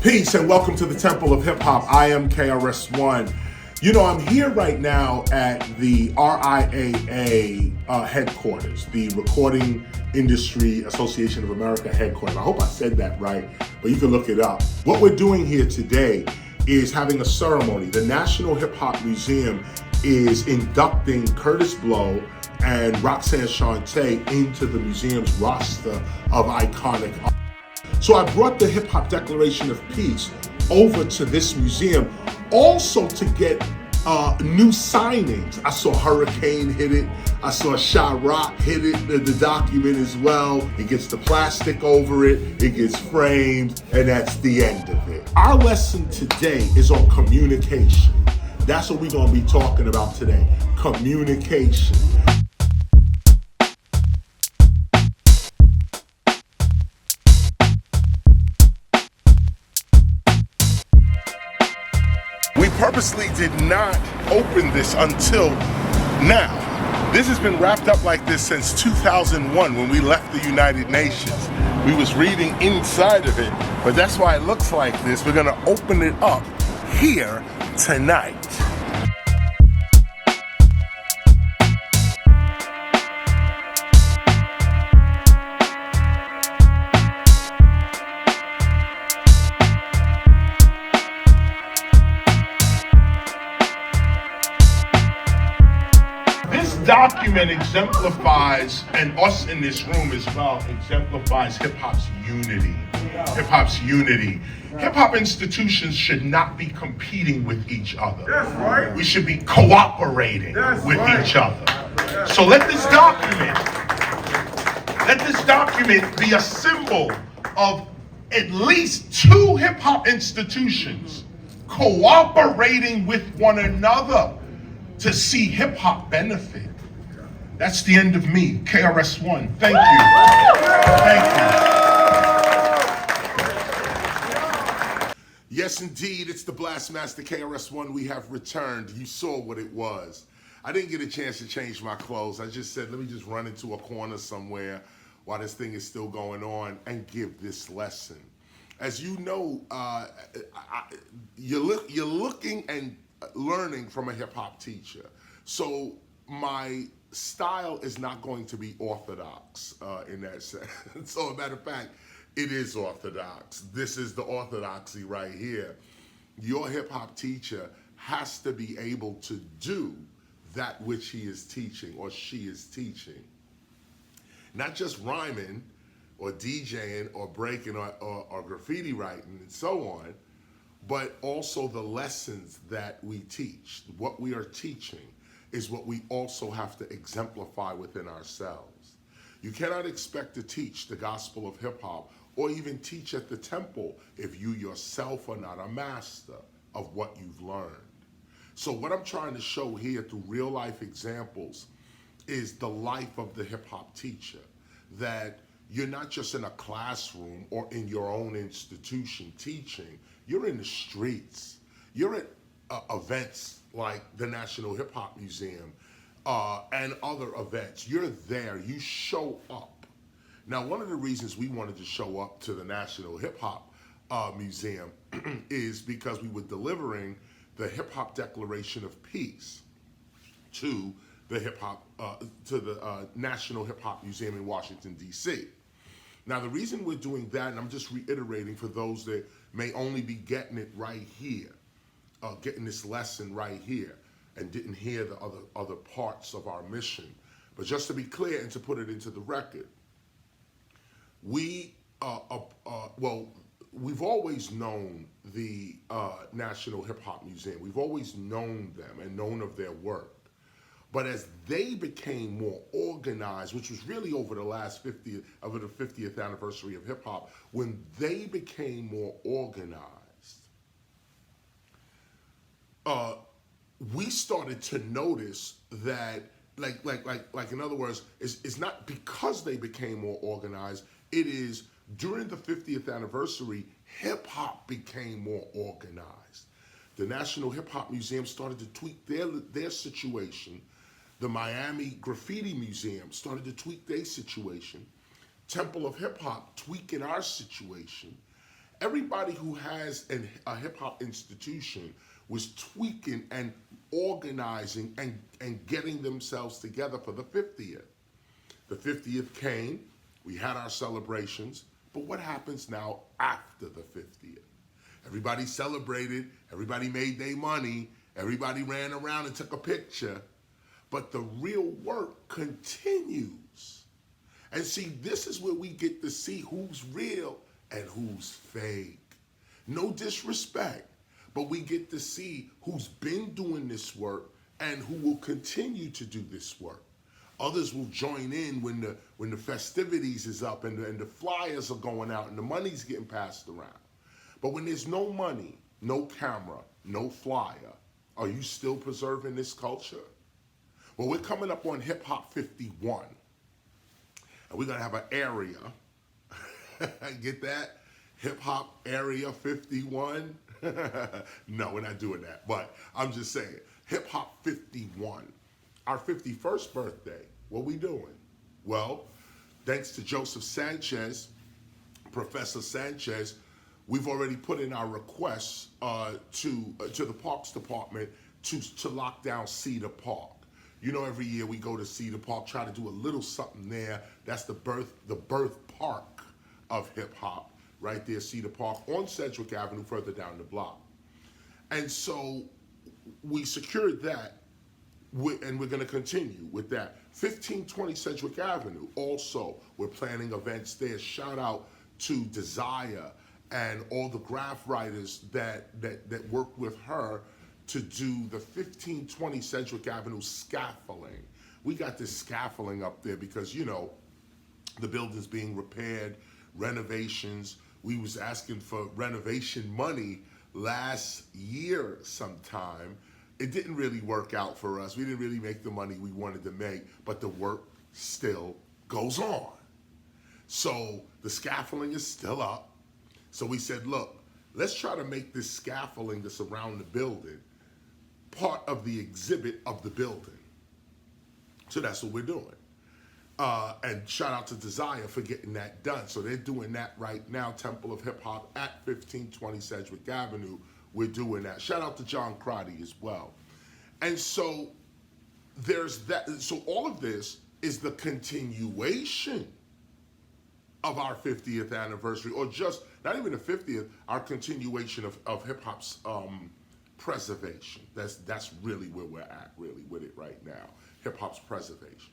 Peace and welcome to the Temple of Hip Hop. I am KRS-One. You know, I'm here right now at the RIAA headquarters, the Recording Industry Association of America headquarters. I hope I said that right, but you can look it up. What we're doing here today is having a ceremony. The National Hip Hop Museum is inducting Curtis Blow and Roxanne Shante into the museum's roster of iconic art. So I brought the Hip Hop Declaration of Peace over to this museum also to get new signings. I saw Hurricane hit it. I saw Sha Rock hit it, the document as well. It gets the plastic over it, it gets framed, and that's the end of it. Our lesson today is on communication. That's what we're gonna be talking about today, communication. We purposely did not open this until now. This has been wrapped up like this since 2001 when we left the United Nations. We was reading inside of it, but that's why it looks like this. We're gonna open it up here tonight. Document exemplifies, and us in this room as well, exemplifies hip-hop's unity. Hip-hop's unity. Hip-hop institutions should not be competing with each other. That's right. We should be cooperating with each other. So let this document be a symbol of at least two hip-hop institutions cooperating with one another to see hip-hop benefit. That's the end of me, KRS-One. Thank you. Thank you. Yes, indeed, it's the Blast Master KRS-One. We have returned. You saw what it was. I didn't get a chance to change my clothes. I just said, let me just run into a corner somewhere while this thing is still going on and give this lesson. As you know, you're looking and learning from a hip-hop teacher. So my style is not going to be orthodox in that sense. So, as a matter of fact, it is orthodox. This is the orthodoxy right here. Your hip-hop teacher has to be able to do that which he is teaching or she is teaching. Not just rhyming or DJing or breaking or graffiti writing and so on, but also the lessons that we teach. What we are teaching is what we also have to exemplify within ourselves. You cannot expect to teach the gospel of hip hop or even teach at the temple if you yourself are not a master of what you've learned. So what I'm trying to show here through real life examples is the life of the hip hop teacher, that you're not just in a classroom or in your own institution teaching, you're in the streets. You're at events like the National Hip Hop Museum and other events. You're there, you show up. Now, one of the reasons we wanted to show up to the National Hip Hop Museum is because we were delivering the Hip Hop Declaration of Peace to the National Hip Hop Museum in Washington, D.C. Now, the reason we're doing that, and I'm just reiterating for those that may only be getting it right here, getting this lesson right here, and didn't hear the other parts of our mission. But just to be clear and to put it into the record, we've always known the National Hip Hop Museum. We've always known them and known of their work. But as they became more organized, which was really over the last 50th anniversary of hip hop, when they became more organized, we started to notice that, like in other words, it's not because they became more organized. It is during the 50th anniversary, hip hop became more organized. The National Hip Hop Museum started to tweak their situation. The Miami Graffiti Museum started to tweak their situation. Temple of Hip Hop tweaking our situation. Everybody who has a hip hop institution was tweaking and organizing and getting themselves together for the 50th. The 50th came, we had our celebrations, but what happens now after the 50th? Everybody celebrated, everybody made their money, everybody ran around and took a picture, but the real work continues. And see, this is where we get to see who's real and who's fake. No disrespect, but we get to see who's been doing this work and who will continue to do this work. Others will join in when the festivities is up and the flyers are going out and the money's getting passed around. But when there's no money, no camera, no flyer, are you still preserving this culture? Well, we're coming up on Hip Hop 51. And we're going to have an area. Get that? Hip Hop Area 51? No, we're not doing that. But I'm just saying, Hip Hop 51. Our 51st birthday, what we doing? Well, thanks to Joseph Sanchez, Professor Sanchez, we've already put in our requests to the Parks Department to lock down Cedar Park. You know, every year we go to Cedar Park, try to do a little something there. That's the birth park of hip hop, right there, Cedar Park on Sedgwick Avenue, further down the block. And so we secured that. And we're going to continue with that. 1520 Sedgwick Avenue. Also, we're planning events there. Shout out to Desire and all the graph writers that worked with her to do the 1520 Sedgwick Avenue scaffolding. We got this scaffolding up there because, you know, the building's being repaired, renovations. We was asking for renovation money last year sometime. It didn't really work out for us. We didn't really make the money we wanted to make, but the work still goes on. So the scaffolding is still up. So we said, look, let's try to make this scaffolding that's around the building part of the exhibit of the building. So that's what we're doing. And shout out to Desire for getting that done. So they're doing that right now, Temple of Hip Hop at 1520 Sedgwick Avenue. We're doing that. Shout out to John Crotty as well. And so there's that. So all of this is the continuation of our 50th anniversary, or just not even the 50th, our continuation of hip hop's preservation. That's really where we're at, really, with it right now. Hip hop's preservation.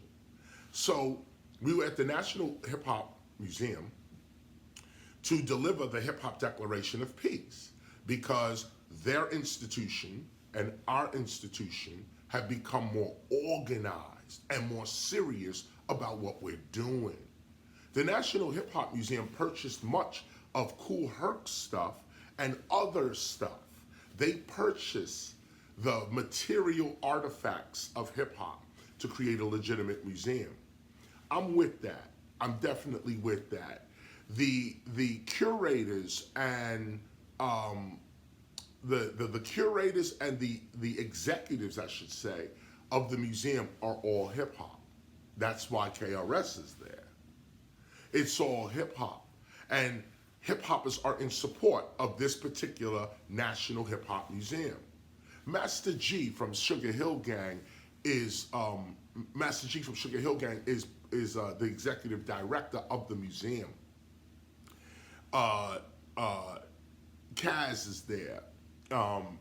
So we were at the National Hip Hop Museum to deliver the Hip Hop Declaration of Peace, because their institution and our institution have become more organized and more serious about what we're doing. The National Hip Hop Museum purchased much of Kool Herc's stuff and other stuff. They purchased the material artifacts of hip hop to create a legitimate museum. I'm with that. I'm definitely with that. The curators and the curators and the executives, I should say, of the museum are all hip hop. That's why KRS is there. It's all hip hop. And hip hoppers are in support of this particular National Hip Hop Museum. Master G from Sugar Hill Gang is the executive director of the museum. Kaz is there.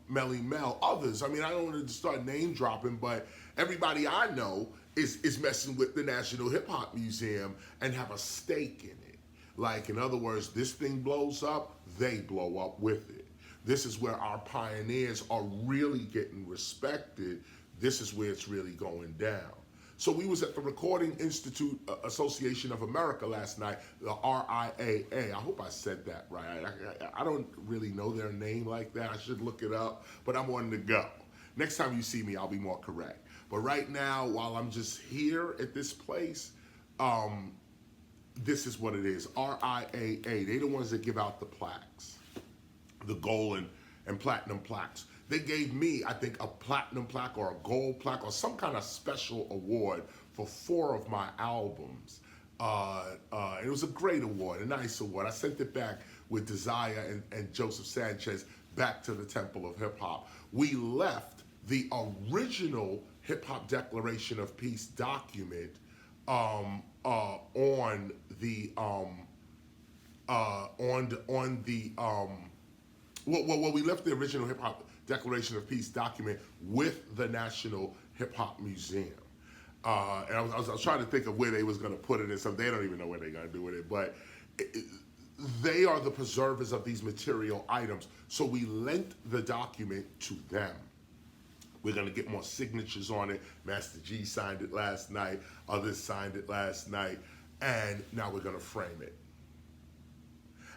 Melly Mel, others. I mean, I don't want to start name dropping, but everybody I know is messing with the National Hip Hop Museum and have a stake in it. Like, in other words, this thing blows up, they blow up with it. This is where our pioneers are really getting respected. This is where it's really going down. So we was at the Recording Institute Association of America last night, the RIAA. I hope I said that right. I don't really know their name like that. I should look it up, but I'm on the go. Next time you see me, I'll be more correct. But right now, while I'm just here at this place, this is what it is. RIAA, they the ones that give out the plaques, the gold and platinum plaques. They gave me, I think, a platinum plaque or a gold plaque or some kind of special award for 4 of my albums. It was a great award, a nice award. I sent it back with Desire and Joseph Sanchez back to the Temple of Hip Hop. We left the original Hip Hop Declaration of Peace document on the we left the original Hip Hop Declaration of Peace document with the National Hip Hop Museum. And I was trying to think of where they was going to put it, and so they don't even know where they're going to do with it. But they are the preservers of these material items, so we lent the document to them. We're going to get more signatures on it. Master G signed it last night. Others signed it last night. And now we're going to frame it.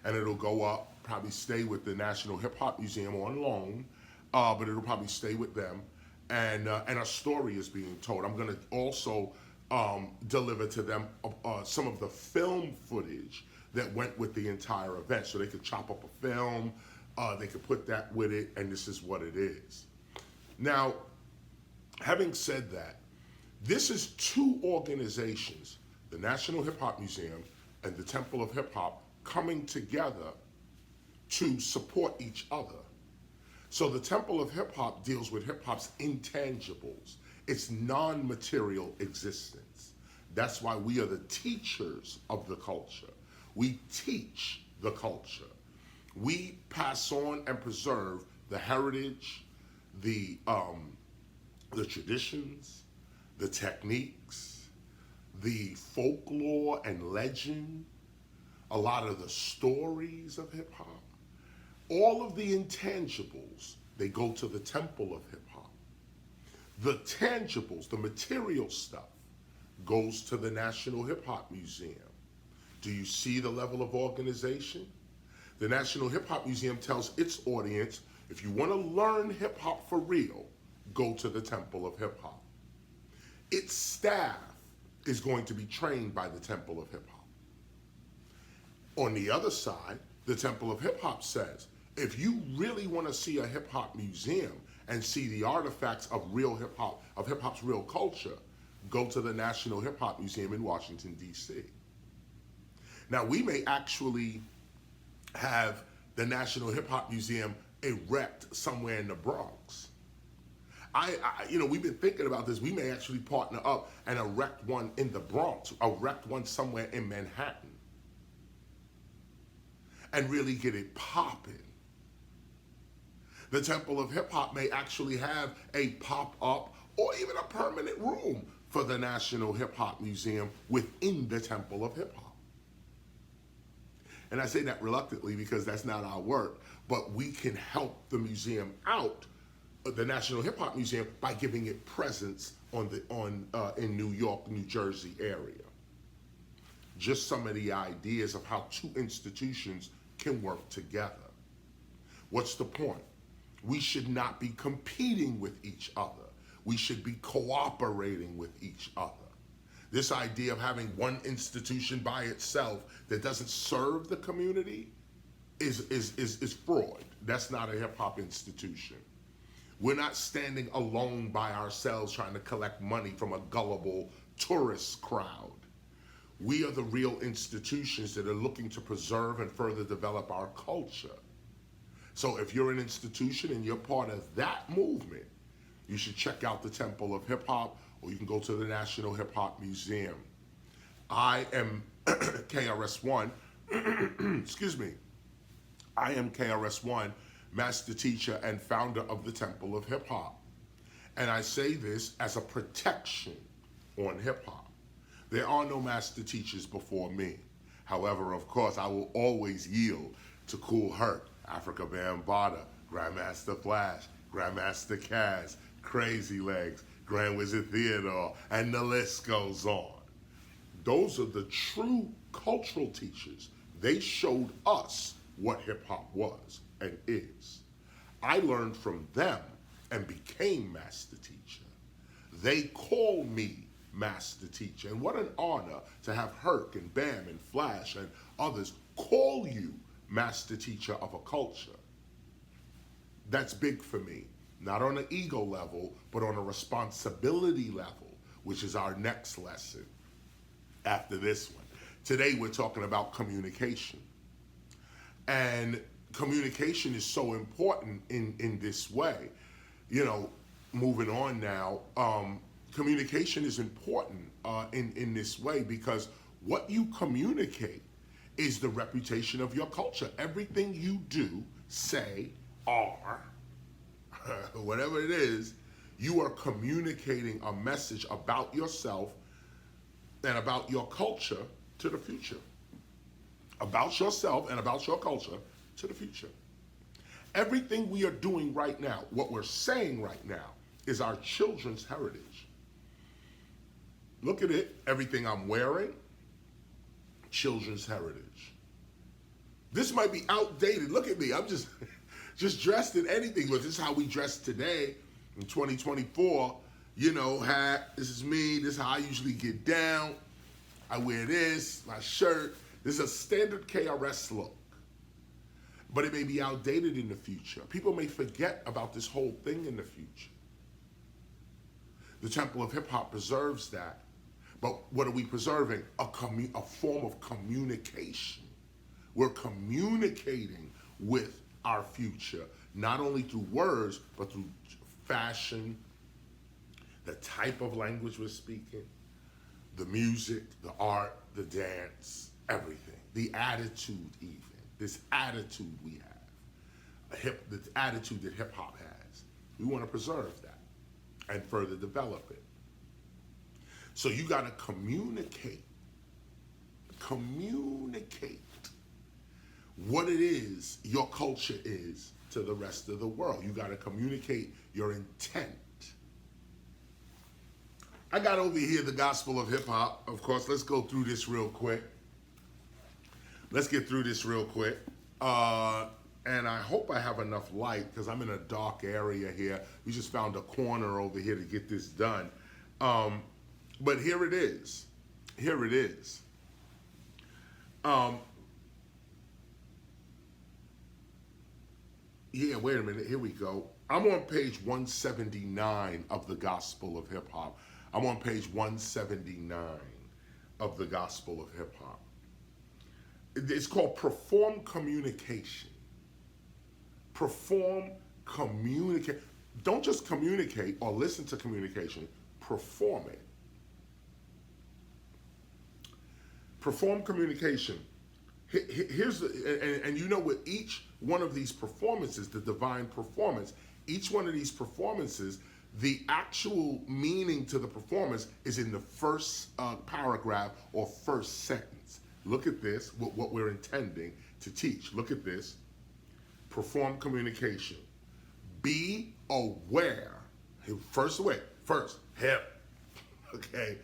And it'll go up, probably stay with the National Hip Hop Museum on loan, but it'll probably stay with them. And a story is being told. I'm going to also deliver to them some of the film footage that went with the entire event. So they could chop up a film, they could put that with it, and this is what it is. Now, having said that, this is two organizations, the National Hip Hop Museum and the Temple of Hip Hop, coming together to support each other. So the Temple of Hip Hop deals with hip hop's intangibles, its non-material existence. That's why we are the teachers of the culture. We teach the culture. We pass on and preserve the heritage, the traditions, the techniques, the folklore and legend, a lot of the stories of hip hop. All of the intangibles, they go to the Temple of Hip Hop. The tangibles, the material stuff, goes to the National Hip Hop Museum. Do you see the level of organization? The National Hip Hop Museum tells its audience, if you want to learn hip hop for real, go to the Temple of Hip Hop. Its staff is going to be trained by the Temple of Hip Hop. On the other side, the Temple of Hip Hop says, if you really want to see a hip hop museum and see the artifacts of real hip hop, of hip hop's real culture, go to the National Hip Hop Museum in Washington, D.C. Now, we may actually have the National Hip Hop Museum erect somewhere in the Bronx. We've been thinking about this. We may actually partner up and erect one in the Bronx, erect one somewhere in Manhattan, and really get it popping. The Temple of Hip Hop may actually have a pop-up or even a permanent room for the National Hip Hop Museum within the Temple of Hip Hop. And I say that reluctantly because that's not our work, but we can help the museum out, the National Hip Hop Museum, by giving it presence in New York, New Jersey area. Just some of the ideas of how two institutions can work together. What's the point? We should not be competing with each other. We should be cooperating with each other. This idea of having one institution by itself that doesn't serve the community is fraud. That's not a hip hop institution. We're not standing alone by ourselves trying to collect money from a gullible tourist crowd. We are the real institutions that are looking to preserve and further develop our culture. So if you're an institution and you're part of that movement, you should check out the Temple of Hip Hop, or you can go to the National Hip Hop Museum. I am KRS-One, excuse me. I am KRS-One, master teacher and founder of the Temple of Hip Hop. And I say this as a protection on hip hop. There are no master teachers before me. However, of course, I will always yield to Kool Herc, Africa Bambaataa, Grandmaster Flash, Grandmaster Kaz, Crazy Legs, Grand Wizard Theodore, and the list goes on. Those are the true cultural teachers. They showed us what hip hop was and is. I learned from them and became master teacher. They call me master teacher. And what an honor to have Herc and Bam and Flash and others call you master teacher of a culture. That's big for me, not on an ego level, but on a responsibility level, which is our next lesson after this one. Today we're talking about communication. And communication is so important in this way. You know, moving on now, communication is important in this way because what you communicate is the reputation of your culture. Everything you do, say, are, whatever it is, you are communicating a message about yourself and about your culture to the future. About yourself and about your culture to the future. Everything we are doing right now, what we're saying right now, is our children's heritage. Look at it. Everything I'm wearing, children's heritage. This might be outdated. Look at me. I'm just dressed in anything, but this is how we dress today in 2024. You know, hat, this is me. This is how I usually get down. I wear this, my shirt. This is a standard KRS look. But it may be outdated in the future. People may forget about this whole thing in the future. The Temple of Hip Hop preserves that. But what are we preserving? A form of communication. We're communicating with our future, not only through words, but through fashion, the type of language we're speaking, the music, the art, the dance, everything. The attitude even. This attitude we have. The attitude that hip hop has. We want to preserve that and further develop it. So you got to communicate what it is your culture is to the rest of the world. You got to communicate your intent. I got over here the Gospel of Hip Hop. Of course, let's go through this real quick. Let's get through this real quick. And I hope I have enough light because I'm in a dark area here. We just found a corner over here to get this done. But here it is. Here it is. Yeah, wait a minute. Here we go. I'm on page 179 of the Gospel of Hip Hop. I'm on page 179 of the Gospel of Hip Hop. It's called Perform Communication. Perform communicate. Don't just communicate or listen to communication. Perform it. Perform communication. Here's the, and you know, with each one of these performances, the divine performance, each one of these performances, the actual meaning to the performance is in the first paragraph or first sentence. Look at this, what we're intending to teach. Look at this. Perform communication. Be aware. First, hip. Okay.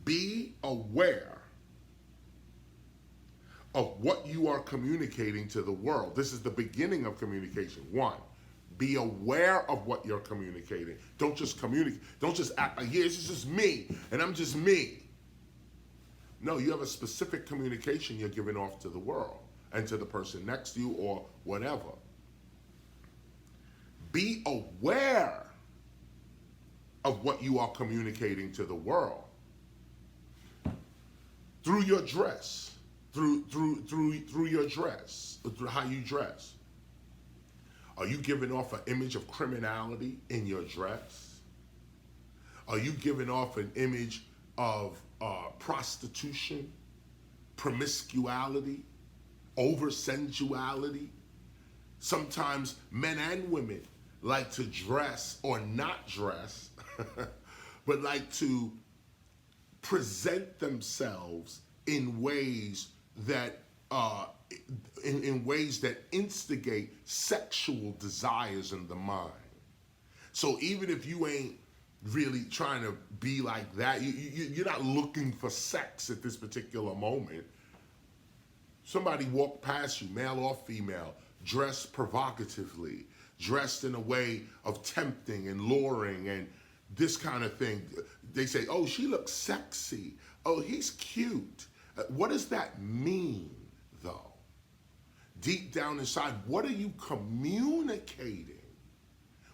Be aware of what you are communicating to the world. This is the beginning of communication. One, be aware of what you're communicating. Don't just communicate. Don't just act like, yeah, this is just me, and I'm just me. No, you have a specific communication you're giving off to the world and to the person next to you or whatever. Be aware of what you are communicating to the world through your dress, through your dress, through how you dress. Are you giving off an image of criminality in your dress? Are you giving off an image of prostitution, promiscuity, over-sensuality? Sometimes men and women like to dress or not dress, but like to present themselves in ways that in ways that instigate sexual desires in the mind. So even if you ain't really trying to be like that, you're not looking for sex at this particular moment. Somebody walked past you, male or female, dressed provocatively, dressed in a way of tempting and luring and this kind of thing. They say, oh, she looks sexy. Oh, he's cute. What does that mean, though? Deep down inside, what are you communicating?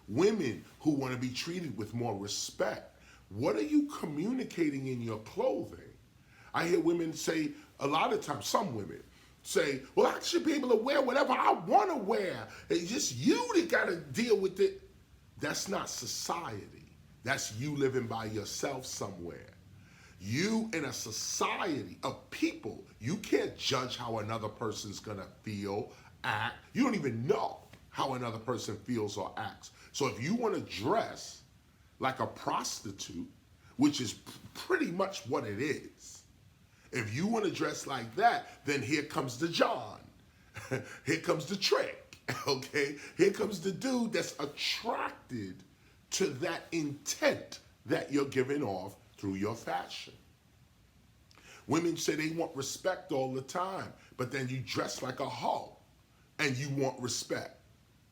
Women who want to be treated with more respect, what are you communicating in your clothing? I hear women say, A lot of times, some women say, well, I should be able to wear whatever I want to wear. It's just you that got to deal with it. That's not society. That's you living by yourself somewhere. You in a society of people, you can't judge how another person's going to feel, act. You don't even know how another person feels or acts. So if you want to dress like a prostitute, which is pretty much what it is, if you want to dress like that, then here comes the John. Here comes the trick, okay? Here comes the dude that's attracted to that intent that you're giving off through your fashion. Women say they want respect all the time, but then you dress like a hoe and you want respect.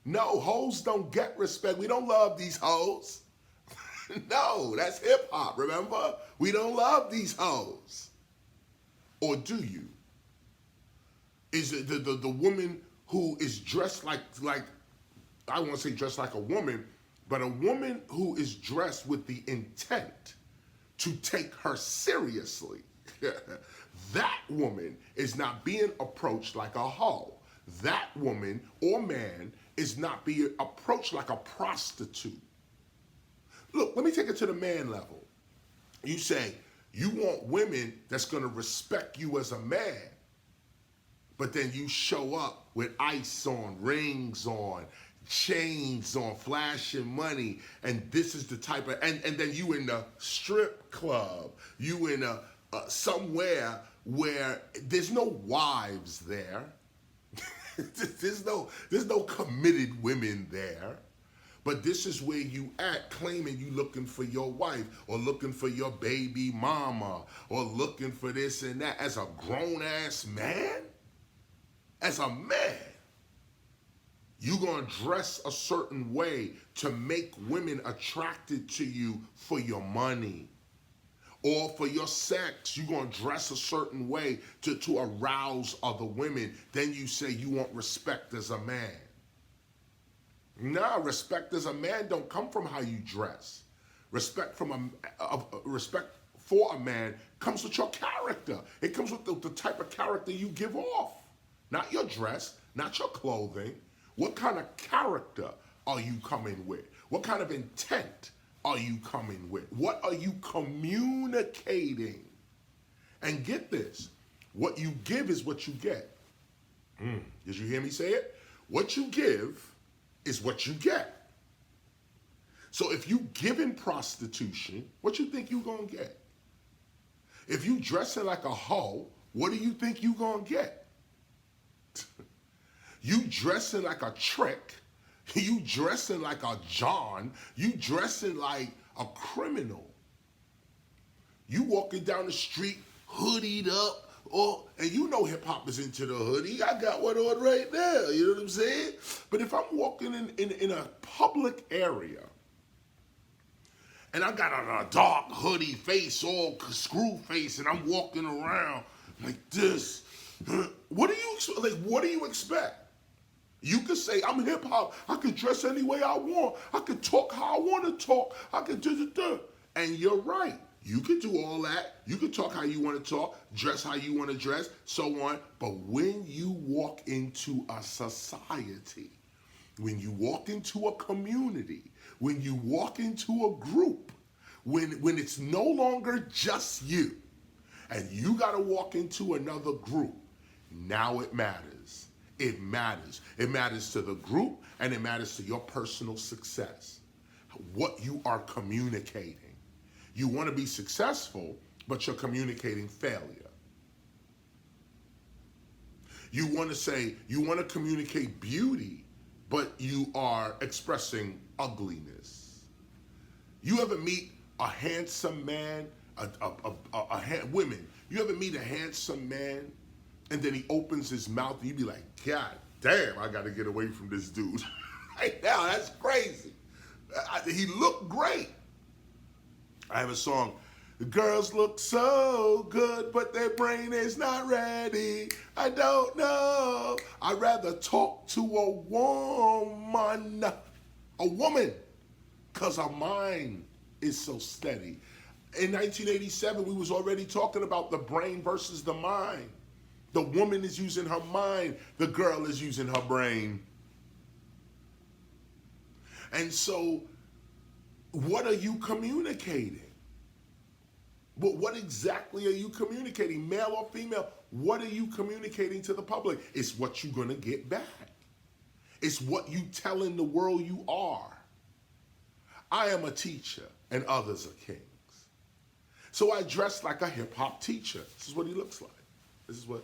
No, hoes don't get respect. We don't love these hoes. No, that's hip hop, remember? We don't love these hoes. Or do you? Is it the woman who is dressed like I won't say dressed like a woman, but a woman who is dressed with the intent to take her seriously? That woman is not being approached like a hoe. That woman or man is not being approached like a prostitute. Look, let me take it to the man level. You say, you want women that's going to respect you as a man, but then you show up with ice on, rings on, chains on, flashing money, and this is the type of, and then you in the strip club, you in a somewhere where there's no wives there, there's no committed women there. But this is where you at, claiming you looking for your wife or looking for your baby mama or looking for this and that as a grown-ass man? As a man, you gonna dress a certain way to make women attracted to you for your money or for your sex. You gonna dress a certain way to arouse other women. Then you say you want respect as a man. Nah, respect as a man don't come from how you dress. Respect respect for a man comes with your character. It comes with the type of character you give off. Not your dress, not your clothing. What kind of character are you coming with? What kind of intent are you coming with? What are you communicating? And get this, what you give is what you get. Did you hear me say it? What you give is what you get. So if you give in prostitution, what you think you gonna get? If you dressing like a hoe, what do you think you gonna get? You dressing like a trick, you dressing like a John, you dressing like a criminal. You walking down the street hoodied up, and you know hip hop is into the hoodie. I got one on right now, you know what I'm saying? But if I'm walking in a public area and I got a dark hoodie face, all screw face, and I'm walking around like this, what do you expect? You could say, I'm hip hop. I could dress any way I want. I could talk how I want to talk. I could do. And you're right. You could do all that. You could talk how you want to talk, dress how you want to dress, so on. But when you walk into a society, when you walk into a community, when you walk into a group, when it's no longer just you, and you got to walk into another group, now it matters. It matters. It matters to the group, and it matters to your personal success. What you are communicating. You want to be successful, but you're communicating failure. You want to communicate beauty, but you are expressing ugliness. You ever meet a handsome man, women, you ever meet a handsome man, and then he opens his mouth and you be like, God damn, I got to get away from this dude. Right now, that's crazy. He looked great. I have a song, the girls look so good, but their brain is not ready. I don't know. I'd rather talk to a woman, because her mind is so steady. In 1987, we was already talking about the brain versus the mind. The woman is using her mind. The girl is using her brain. And so, what are you communicating? What exactly are you communicating, male or female? What are you communicating to the public? It's what you're going to get back. It's what you telling the world you are. I am a teacher and others are kings. So I dress like a hip hop teacher. This is what he looks like. This is what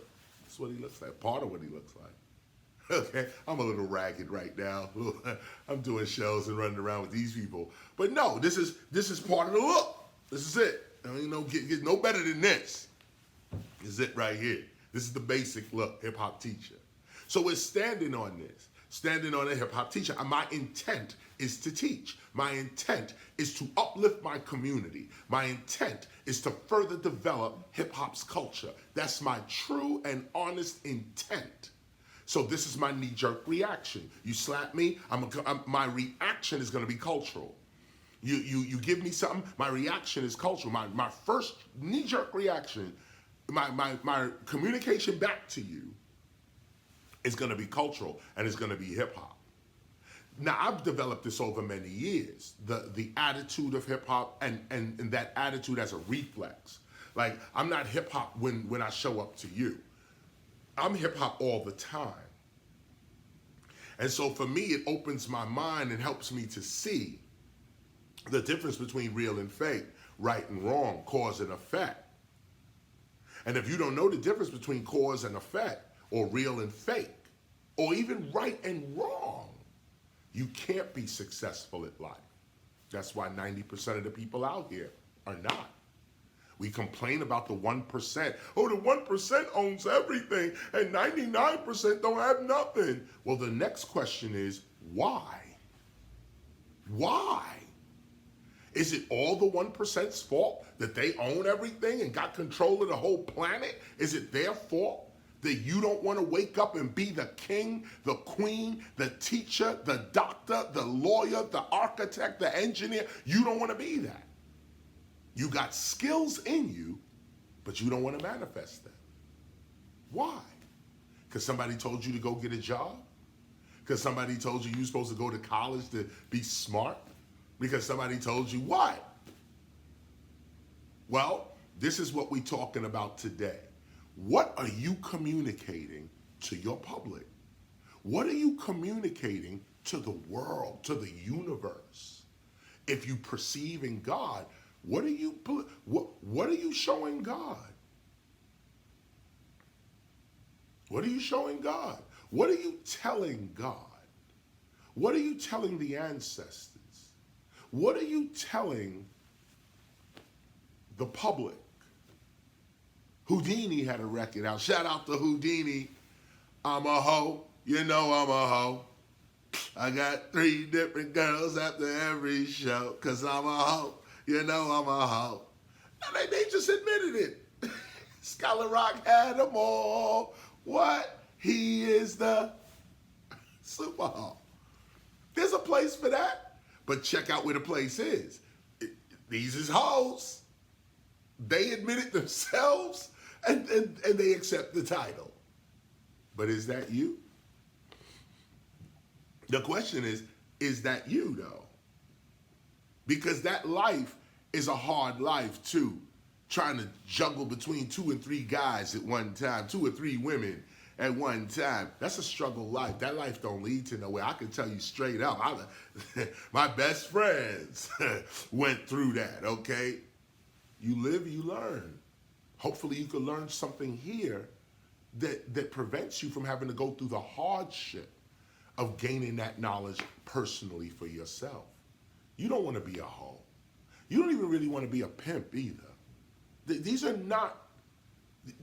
he looks like. Part of what he looks like. Okay, I'm a little ragged right now. I'm doing shows and running around with these people. But no, this is part of the look. This is it. I mean, get no better than this. This is it right here. This is the basic look, hip hop teacher. So we're standing on this, standing on a hip hop teacher. And my intent is to teach. My intent is to uplift my community. My intent is to further develop hip hop's culture. That's my true and honest intent. So this is my knee-jerk reaction. You slap me, my reaction is going to be cultural. You give me something, my reaction is cultural. My first knee-jerk reaction, my communication back to you is going to be cultural, and it's going to be hip-hop. Now, I've developed this over many years, the attitude of hip-hop and that attitude as a reflex. Like, I'm not hip-hop when I show up to you. I'm hip-hop all the time. And so for me, it opens my mind and helps me to see the difference between real and fake, right and wrong, cause and effect. And if you don't know the difference between cause and effect, or real and fake, or even right and wrong, you can't be successful at life. That's why 90% of the people out here are not. We complain about the 1%. Oh, the 1% owns everything, and 99% don't have nothing. Well, the next question is, why? Why? Is it all the 1%'s fault that they own everything and got control of the whole planet? Is it their fault that you don't want to wake up and be the king, the queen, the teacher, the doctor, the lawyer, the architect, the engineer? You don't want to be that. You got skills in you, but you don't want to manifest them. Why? Because somebody told you to go get a job? Because somebody told you you're supposed to go to college to be smart? Because somebody told you what? Well, this is what we're talking about today. What are you communicating to your public? What are you communicating to the world, to the universe? If you perceive in God, what are you showing God? What are you showing God? What are you telling God? What are you telling the ancestors? What are you telling the public? Houdini had a record out. Shout out to Houdini. I'm a hoe. You know I'm a hoe. I got 3 different girls after every show, 'cause I'm a hoe. You know I'm a hoe. And they just admitted it. Scholar Rock had them all. What? He is the super hoe. There's a place for that. But check out where the place is. These is hoes. They admit it themselves, and they accept the title. But is that you? The question is that you, though? Because that life is a hard life, too. Trying to juggle between 2 and 3 guys at one time, 2 or 3 women at one time. That's a struggle life. That life don't lead to nowhere. I can tell you straight up. My best friends went through that, okay? You live, you learn. Hopefully you can learn something here that prevents you from having to go through the hardship of gaining that knowledge personally for yourself. You don't want to be a hoe. You don't even really want to be a pimp either. These are not,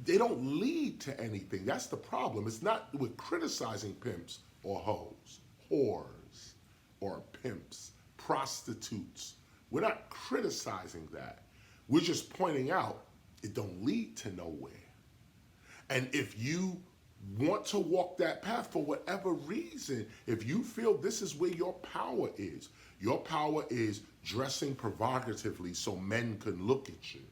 they don't lead to anything. That's the problem. It's not with criticizing pimps or hoes, whores or pimps, prostitutes. We're not criticizing that. We're just pointing out it don't lead to nowhere. And if you want to walk that path for whatever reason, if you feel this is where your power is dressing provocatively so men can look at you.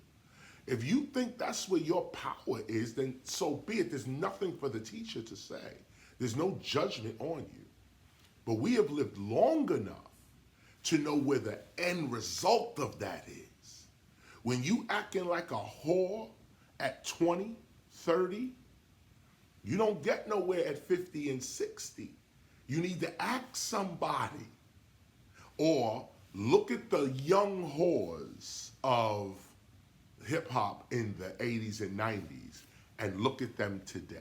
If you think that's where your power is, then so be it. There's nothing for the teacher to say. There's no judgment on you. But we have lived long enough to know where the end result of that is. When you acting like a whore at 20, 30, you don't get nowhere at 50 and 60. You need to ask somebody. Or look at the young whores of hip hop in the 80s and 90s and look at them today.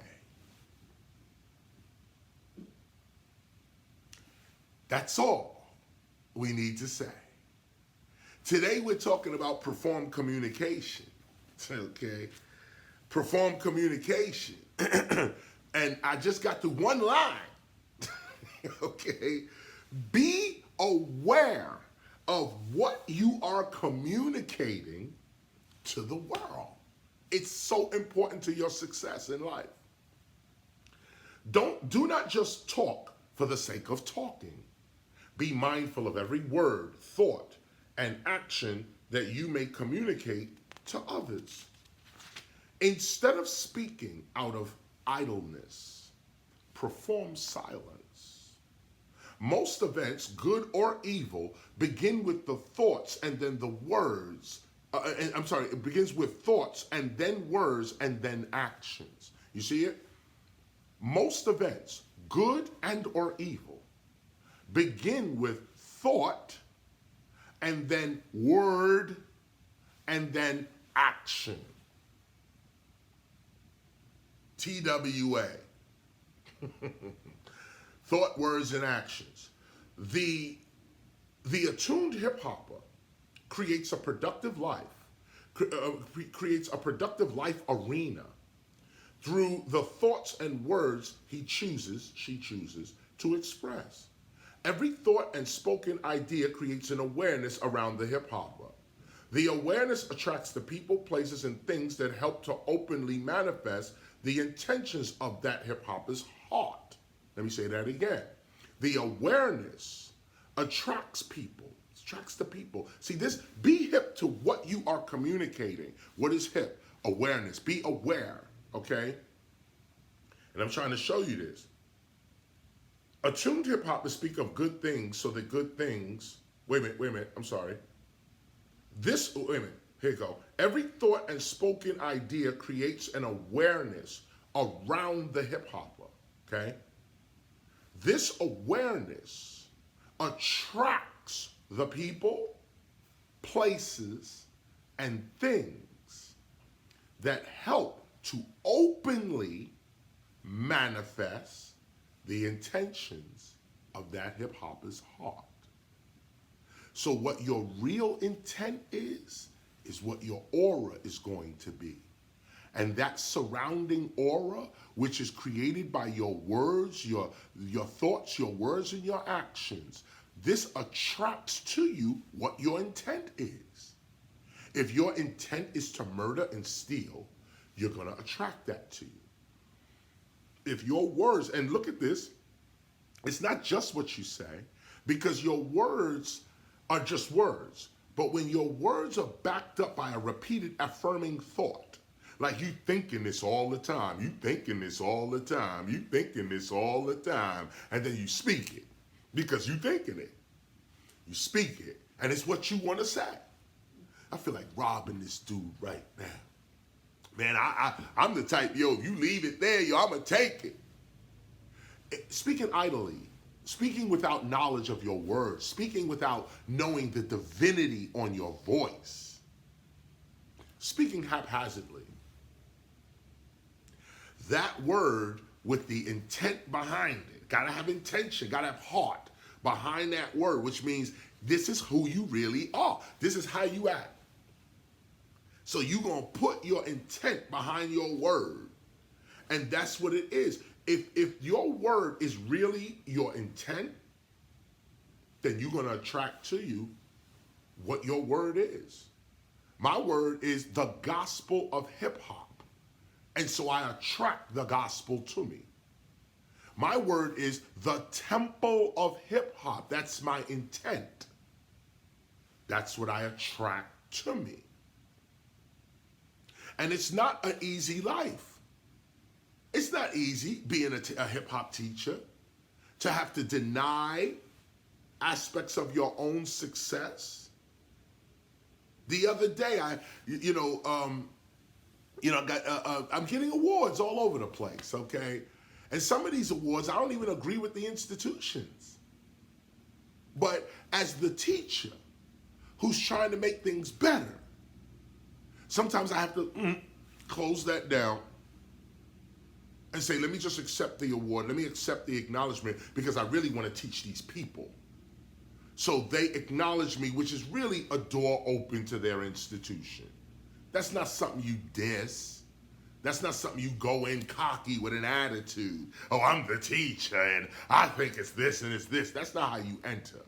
That's all we need to say. Today we're talking about perform communication. Okay? Perform communication. And I just got to one line. Okay? Be aware of what you are communicating to the world. It's so important to your success in life. Do not just talk for the sake of talking. Be mindful of every word, thought, and action that you may communicate to others. Instead of speaking out of idleness, perform silence. Most events, good or evil, begin with the thoughts and then the words. It begins with thoughts and then words and then actions. You see it? Most events, good and or evil, begin with thought and then word and then action. TWA. Thought, words, and actions. The attuned hip hopper creates a productive life, creates a productive life arena through the thoughts and words she chooses to express. Every thought and spoken idea creates an awareness around the hip hopper. The awareness attracts the people, places, and things that help to openly manifest the intentions of that hip hopper's heart. Let me say that again. The awareness attracts people. Attracts the people. See this, be hip to what you are communicating. What is hip? Awareness. Be aware, okay? And I'm trying to show you this. Attuned hip hoppers speak of good things so that good things, wait a minute, I'm sorry. Here you go. Every thought and spoken idea creates an awareness around the hip hopper, okay? This awareness attracts the people, places, and things that help to openly manifest the intentions of that hip hopper's heart. So what your real intent is what your aura is going to be. And that surrounding aura, which is created by your words, your thoughts, your words, and your actions, this attracts to you what your intent is. If your intent is to murder and steal, you're going to attract that to you. If your words, and look at this, it's not just what you say, because your words are just words. But when your words are backed up by a repeated affirming thought, like you thinking this all the time, you thinking this all the time, you thinking this all the time, and then you speak it because you thinking it. You speak it, and it's what you want to say. I feel like robbing this dude right now. Man, I'm the type, yo, you leave it there, yo, I'm going to take it. Speaking idly, speaking without knowledge of your words, speaking without knowing the divinity on your voice, speaking haphazardly. That word with the intent behind it, gotta have intention, gotta have heart behind that word, which means this is who you really are. This is how you act. So you're gonna put your intent behind your word, and that's what it is. If your word is really your intent, then you're going to attract to you what your word is. My word is the gospel of hip hop. And so I attract the gospel to me. My word is the temple of hip hop. That's my intent. That's what I attract to me. And it's not an easy life. It's not easy being a hip hop teacher, to have to deny aspects of your own success. The other day, I'm getting awards all over the place, okay? And some of these awards, I don't even agree with the institutions. But as the teacher who's trying to make things better, sometimes I have to close that down and say, let me just accept the award. Let me accept the acknowledgement, because I really want to teach these people. So they acknowledge me, which is really a door open to their institution. That's not something you diss. That's not something you go in cocky with an attitude. Oh, I'm the teacher and I think it's this and it's this. That's not how you enter.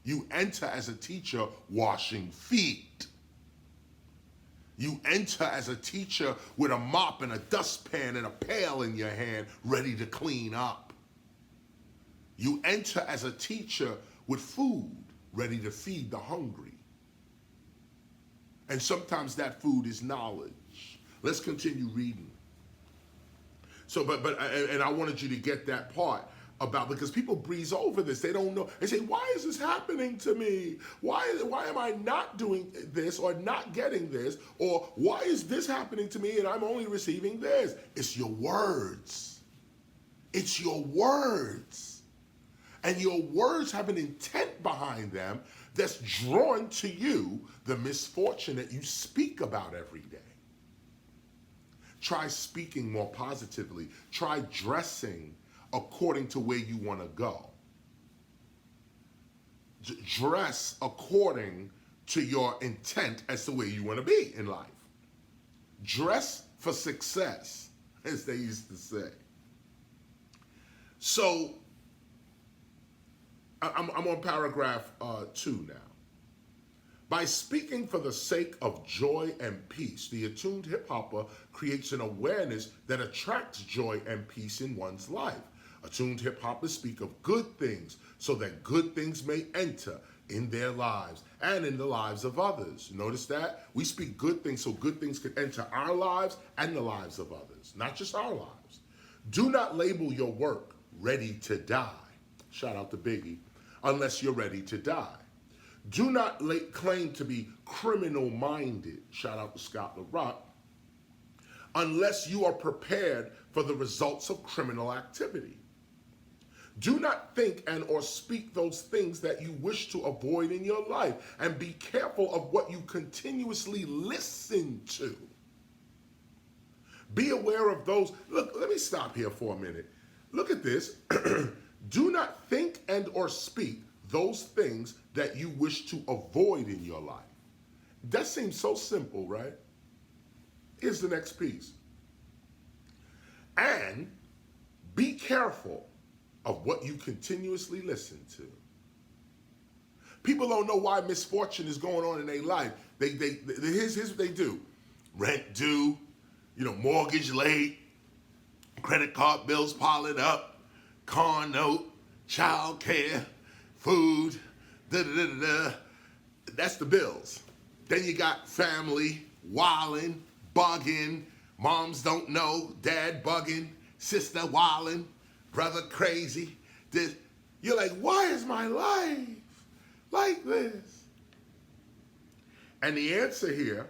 You enter as a teacher washing feet. You enter as a teacher with a mop and a dustpan and a pail in your hand, ready to clean up. You enter as a teacher with food, ready to feed the hungry. And sometimes that food is knowledge. Let's continue reading. So, and I wanted you to get that part about, because people breeze over this. They don't know. They say, why is this happening to me? Why am I not doing this or not getting this? Or why is this happening to me and I'm only receiving this? It's your words. It's your words. And your words have an intent behind them that's drawn to you the misfortune that you speak about every day. Try speaking more positively. Try dressing according to where you want to go. Dress according to your intent as to where you want to be in life. Dress for success, as they used to say. So, I'm on paragraph 2 now. By speaking for the sake of joy and peace, the attuned hip-hopper creates an awareness that attracts joy and peace in one's life. Attuned hip-hoppers speak of good things so that good things may enter in their lives and in the lives of others. Notice that? We speak good things so good things can enter our lives and the lives of others, not just our lives. Do not label your work ready to die. Shout out to Biggie. Unless you're ready to die. Do not claim to be criminal-minded, shout out to Scott LaRock, unless you are prepared for the results of criminal activity. Do not think and or speak those things that you wish to avoid in your life, and be careful of what you continuously listen to. Be aware of those. Look, let me stop here for a minute. Look at this. Do not think and or speak those things that you wish to avoid in your life. That seems so simple, right? Here's the next piece. And be careful of what you continuously listen to. People don't know why misfortune is going on in their life. Here's what they do. Rent due, mortgage late, credit card bills piling up, car note, child care, food, That's the bills. Then you got family, wildin', bugging, moms don't know, dad bugging, sister wildin', brother crazy. You're like, why is my life like this? And the answer here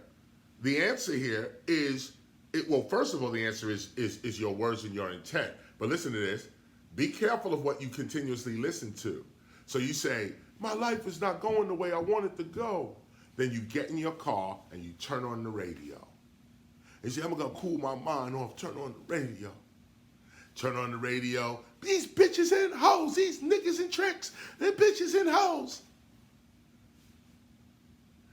is, first of all, the answer is your words and your intent. But listen to this. Be careful of what you continuously listen to. So you say, my life is not going the way I want it to go. Then you get in your car and you turn on the radio. And you say, I'm going to cool my mind off, turn on the radio. Turn on the radio. These bitches and hoes, these niggas and tricks, they're bitches and hoes.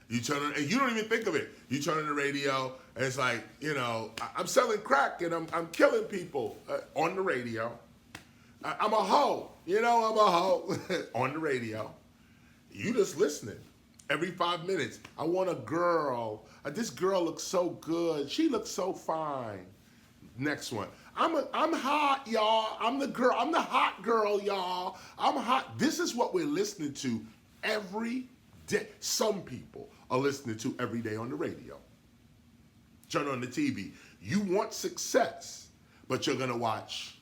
You turn on, and you don't even think of it. You turn on the radio, and it's like, I'm selling crack and I'm killing people on the radio. I'm a hoe. I'm a hoe on the radio. You just listening. Every 5 minutes, I want a girl. This girl looks so good. She looks so fine. Next one. I'm hot, y'all. I'm the girl. I'm the hot girl, y'all. I'm hot. This is what we're listening to every day. Some people are listening to every day on the radio. Turn on the TV. You want success, but you're gonna watch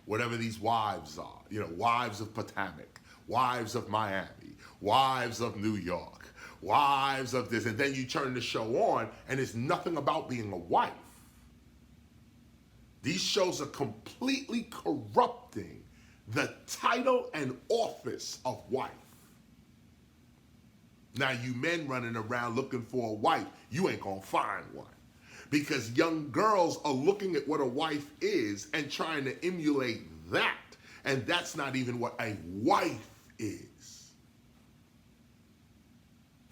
whatever these wives are. You know, wives of Potomac, wives of Miami, wives of New York, wives of this, and then you turn the show on, and it's nothing about being a wife. These shows are completely corrupting the title and office of wife. Now, you men running around looking for a wife, you ain't gonna find one. Because young girls are looking at what a wife is and trying to emulate that. And that's not even what a wife is.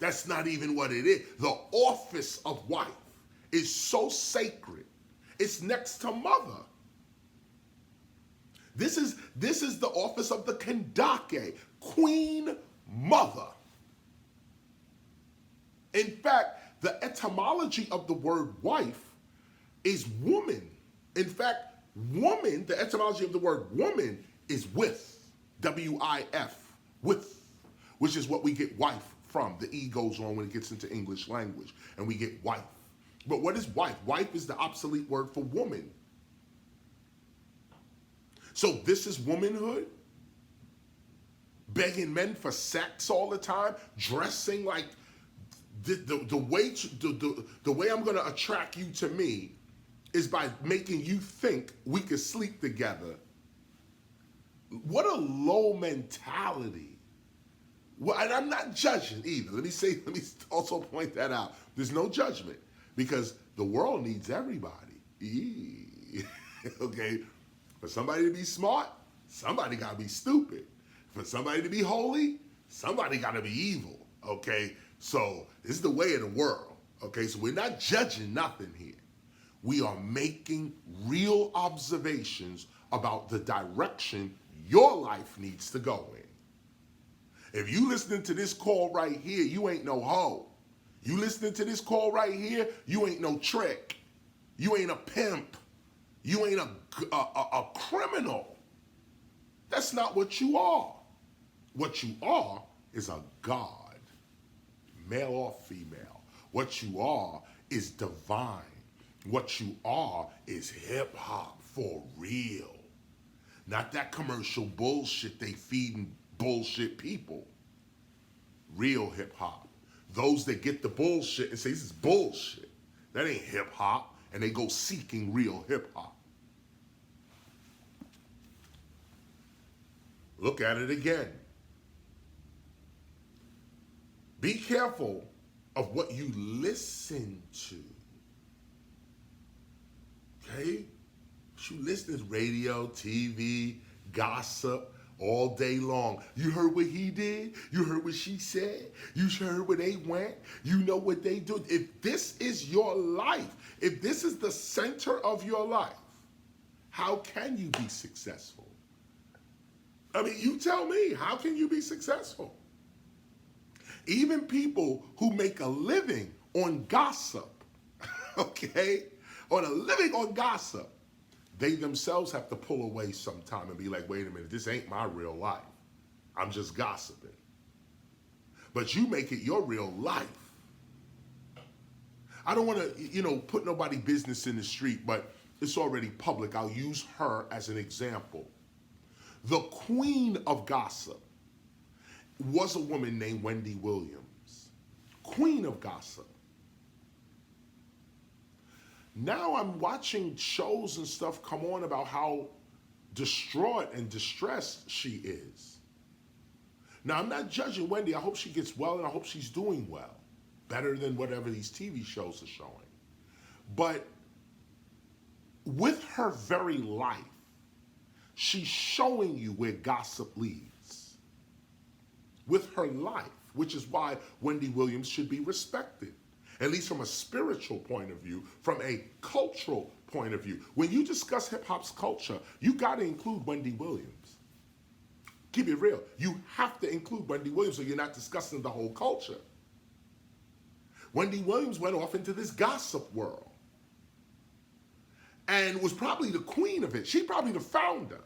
That's not even what it is. The office of wife is so sacred. It's next to mother. This is the office of the Kandake, Queen Mother. In fact, the etymology of the word wife is woman. In fact, woman, the etymology of the word woman is with, W-I-F, with, which is what we get wife from. The E goes on when it gets into English language, and we get wife. But what is wife? Wife is the obsolete word for woman. So this is womanhood? Begging men for sex all the time? Dressing like the way I'm going to attract you to me is by making you think we could sleep together. What a low mentality. Well, and I'm not judging either. Let me also point that out. There's no judgment. Because the world needs everybody. Okay? For somebody to be smart, somebody got to be stupid. For somebody to be holy, somebody got to be evil. Okay? So this is the way of the world. Okay? So we're not judging nothing here. We are making real observations about the direction your life needs to go in. If you listening to this call right here, you ain't no hoe. You listening to this call right here, you ain't no trick. You ain't a pimp. You ain't a criminal. That's not what you are. What you are is a god, male or female. What you are is divine. What you are is hip hop for real. Not that commercial bullshit they feeding bullshit people. Real hip hop. Those that get the bullshit and say this is bullshit. That ain't hip hop. And they go seeking real hip hop. Look at it again. Be careful of what you listen to. Okay? What you listen to radio, TV, gossip, all day long. You heard what he did? You heard what she said? You heard where they went? You know what they do? If this is your life, if this is the center of your life, how can you be successful? I mean, you tell me, how can you be successful? Even people who make a living on gossip, okay, on a living on gossip, they themselves have to pull away sometime and be like, wait a minute, this ain't my real life. I'm just gossiping. But you make it your real life. I don't want to, put nobody business in the street, but it's already public. I'll use her as an example. The queen of gossip was a woman named Wendy Williams. Queen of gossip. Now I'm watching shows and stuff come on about how distraught and distressed she is. Now, I'm not judging Wendy. I hope she gets well and I hope she's doing well. Better than whatever these TV shows are showing. But with her very life, she's showing you where gossip leads. With her life, which is why Wendy Williams should be respected. At least from a spiritual point of view, from a cultural point of view. When you discuss hip-hop's culture, you got to include Wendy Williams. Keep it real. You have to include Wendy Williams so you're not discussing the whole culture. Wendy Williams went off into this gossip world. and was probably the queen of it. She probably the founder.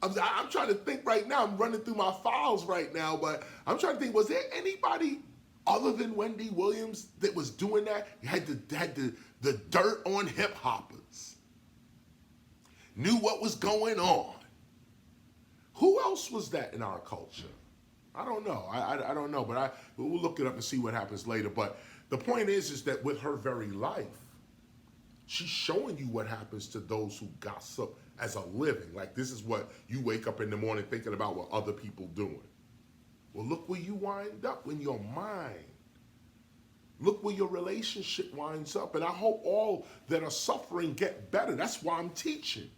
I'm trying to think right now. I'm running through my files right now, but I'm trying to think, was there anybody other than Wendy Williams that was doing that? Had the dirt on hip hoppers. Knew what was going on. Who else was that in our culture? I don't know. I don't know, but we'll look it up and see what happens later. But the point is that with her very life, she's showing you what happens to those who gossip as a living. Like, this is what you wake up in the morning thinking about what other people doing. Well, look where you wind up in your mind. Look where your relationship winds up. And I hope all that are suffering get better. That's why I'm teaching.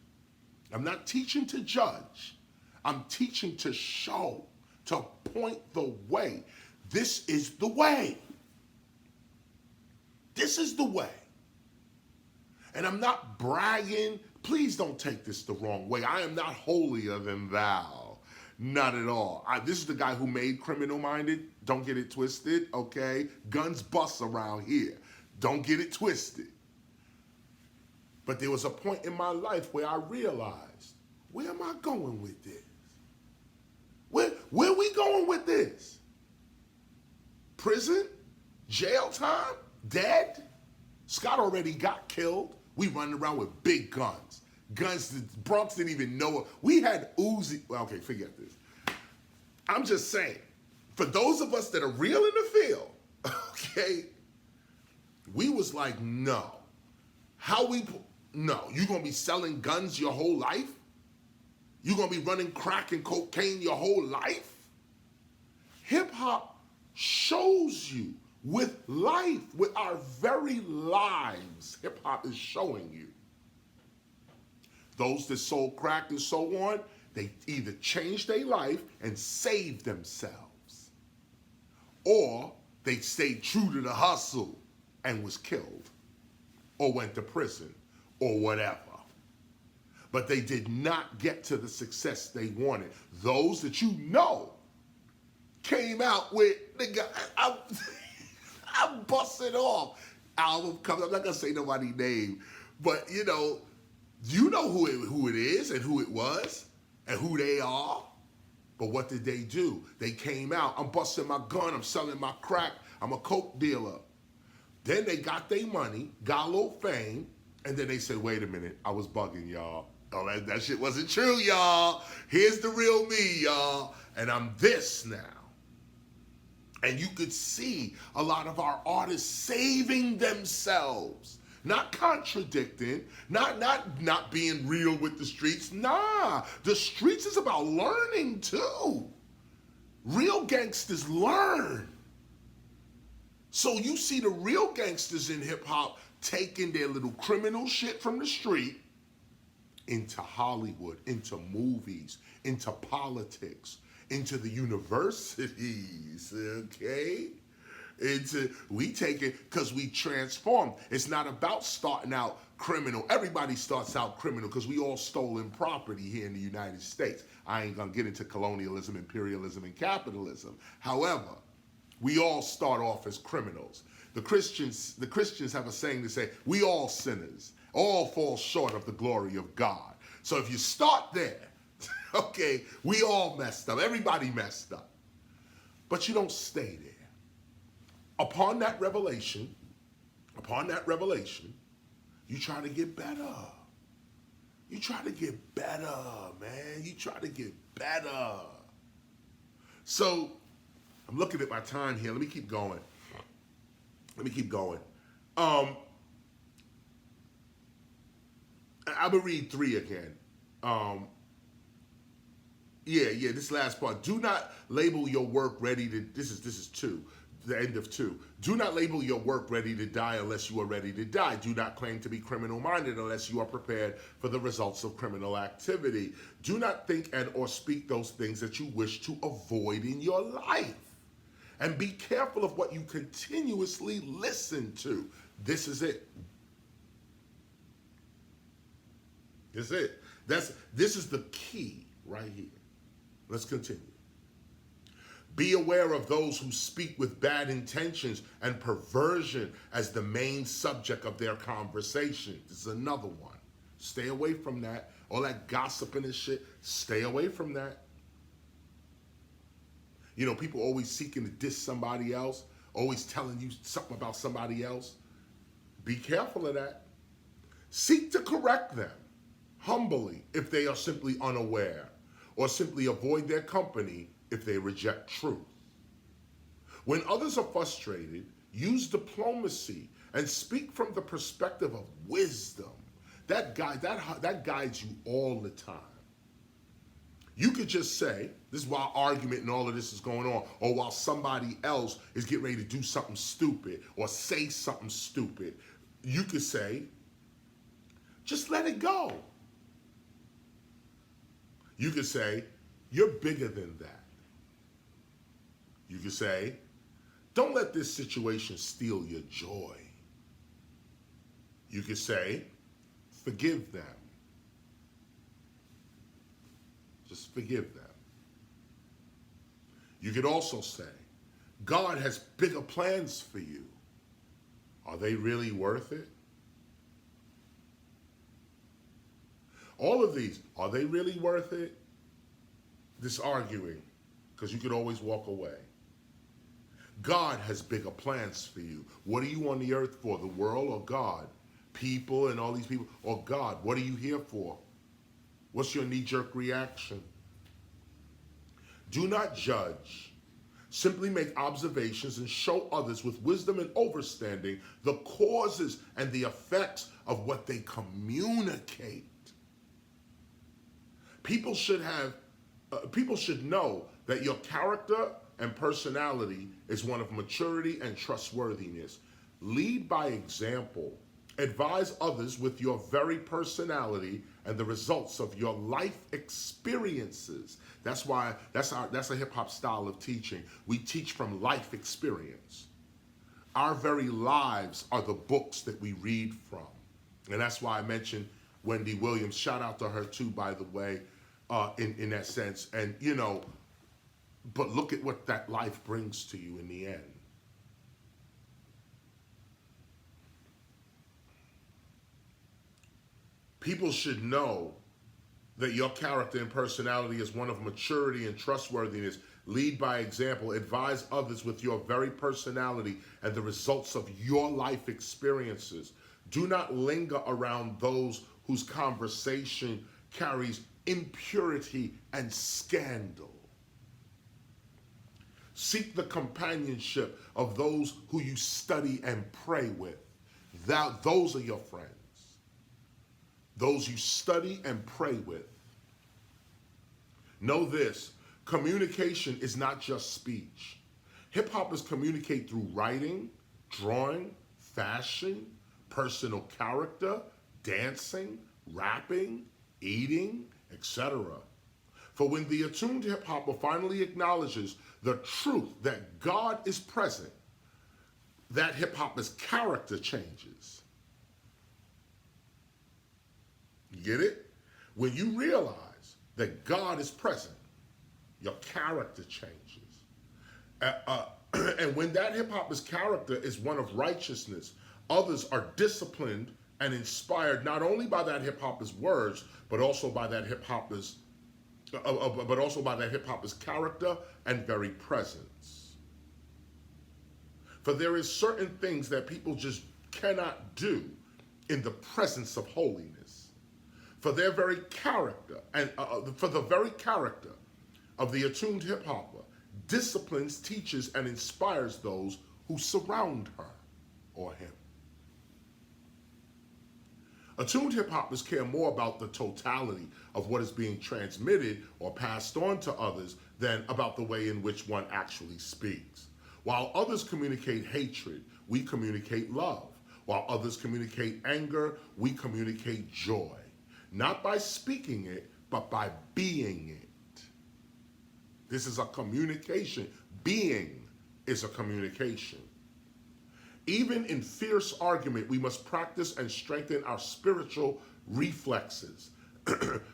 I'm not teaching to judge. I'm teaching to show, to point the way. This is the way. This is the way. And I'm not bragging. Please don't take this the wrong way. I am not holier than thou. Not at all. This is the guy who made Criminal Minded. Don't get it twisted, okay? Guns bust around here. Don't get it twisted. But there was a point in my life where I realized, where am I going with this? Where are we going with this? Prison? Jail time? Dead? Scott already got killed. We running around with big guns. Guns that Bronx didn't even know. We had Uzi. Well, okay, forget this. I'm just saying, for those of us that are real in the field, okay, we was like, no. No, you gonna be selling guns your whole life? You gonna be running crack and cocaine your whole life? Hip hop shows you with life, with our very lives, hip hop is showing you. Those that sold crack and so on, they either changed their life and saved themselves, or they stayed true to the hustle and was killed, or went to prison, or whatever. But they did not get to the success they wanted. Those that you know came out with, I'm busting off. Album comes, I'm not gonna say nobody's name, but you know who it is and who it was and who they are. But what did they do? They came out, I'm busting my gun, I'm selling my crack, I'm a coke dealer. Then they got their money, got a little fame, and then they said, wait a minute, I was bugging y'all. Oh, that shit wasn't true, y'all. Here's the real me, y'all. And I'm this now. And you could see a lot of our artists saving themselves, not contradicting, not being real with the streets. Nah, the streets is about learning too. Real gangsters learn. So you see the real gangsters in hip hop taking their little criminal shit from the street into Hollywood, into movies, into politics, into the universities, okay? We take it because we transform. It's not about starting out criminal. Everybody starts out criminal because we all stolen property here in the United States. I ain't gonna get into colonialism, imperialism, and capitalism. However, we all start off as criminals. The Christians have a saying to say, we all sinners, all fall short of the glory of God. So if you start there, okay, we all messed up. Everybody messed up. But you don't stay there. Upon that revelation, you try to get better. You try to get better, man. You try to get better. So I'm looking at my time here. Let me keep going. I'm gonna read 3 again. This last part. Do not label your work ready to, this is 2, the end of 2. Do not label your work ready to die unless you are ready to die. Do not claim to be criminal-minded unless you are prepared for the results of criminal activity. Do not think and or speak those things that you wish to avoid in your life. And be careful of what you continuously listen to. This is it. This is it. This is the key right here. Let's continue. Be aware of those who speak with bad intentions and perversion as the main subject of their conversation. This is another one. Stay away from that. All that gossiping and shit, stay away from that. You know, people always seeking to diss somebody else, always telling you something about somebody else. Be careful of that. Seek to correct them humbly if they are simply unaware, or simply avoid their company if they reject truth. When others are frustrated, use diplomacy and speak from the perspective of wisdom. That guides you all the time. You could just say, this is while argument and all of this is going on, or while somebody else is getting ready to do something stupid or say something stupid, you could say, just let it go. You could say, you're bigger than that. You could say, don't let this situation steal your joy. You could say, forgive them. Just forgive them. You could also say, God has bigger plans for you. Are they really worth it? All of these, are they really worth it? This arguing, because you could always walk away. God has bigger plans for you. What are you on the earth for? The world or God? People and all these people, or God? What are you here for? What's your knee-jerk reaction? Do not judge. Simply make observations and show others with wisdom and understanding the causes and the effects of what they communicate. People should know that your character and personality is one of maturity and trustworthiness. Lead by example. Advise others with your very personality and the results of your life experiences. That's a hip-hop style of teaching. We teach from life experience. Our very lives are the books that we read from. And that's why I mentioned Wendy Williams. Shout out to her too, by the way, in that sense. And, you know, but look at what that life brings to you in the end. People should know that your character and personality is one of maturity and trustworthiness. Lead by example. Advise others with your very personality and the results of your life experiences. Do not linger around those whose conversation carries impurity and scandal. Seek the companionship of those who you study and pray with. Those are your friends. Those you study and pray with. Know this, communication is not just speech. Hip-hoppers communicate through writing, drawing, fashion, personal character, dancing, rapping, eating, etc. For when the attuned hip-hopper finally acknowledges the truth that God is present, that hip-hopper's character changes. You get it? When you realize that God is present, your character changes. And when that hip-hopper's character is one of righteousness, others are disciplined and inspired not only by that hip-hopper's words, but also by that hip-hopper's character and very presence. For there is certain things that people just cannot do in the presence of holiness. For their very character, and for the very character of the attuned hip-hopper, disciplines, teaches, and inspires those who surround her or him. Attuned hip-hoppers care more about the totality of what is being transmitted or passed on to others than about the way in which one actually speaks. While others communicate hatred, we communicate love. While others communicate anger, we communicate joy. Not by speaking it, but by being it. This is a communication. Being is a communication. Even in fierce argument, we must practice and strengthen our spiritual reflexes.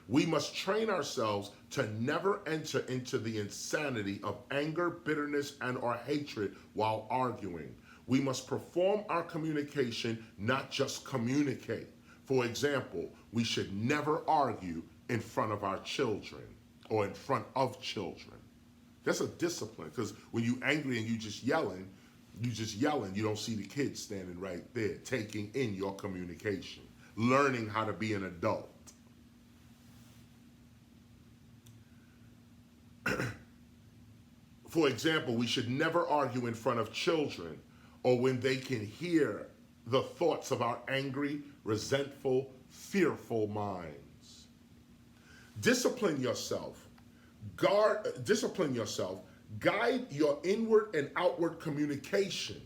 We must train ourselves to never enter into the insanity of anger, bitterness, and or hatred while arguing. We must perform our communication, not just communicate. For example, we should never argue in front of our children or in front of children. That's a discipline, because when you're angry and you just yelling, you don't see the kids standing right there, taking in your communication, learning how to be an adult. For example, we should never argue in front of children or when they can hear the thoughts of our angry, resentful, fearful minds. Discipline yourself. Discipline yourself. Guide your inward and outward communication.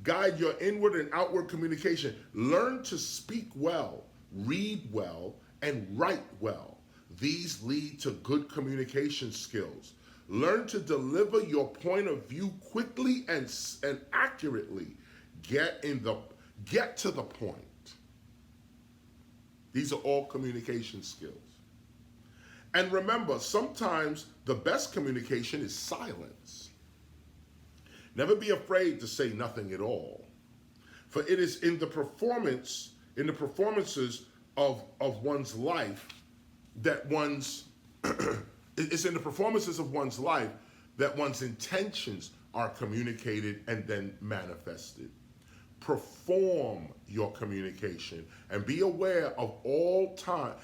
Guide your inward and outward communication. Learn to speak well, read well, and write well. These lead to good communication skills. Learn to deliver your point of view quickly and accurately. Get to the point. These are all communication skills. And remember, sometimes the best communication is silence. Never be afraid to say nothing at all. For it is in the performances of one's life that it's in the performances of one's life that one's intentions are communicated and then manifested. Perform your communication and be aware at all times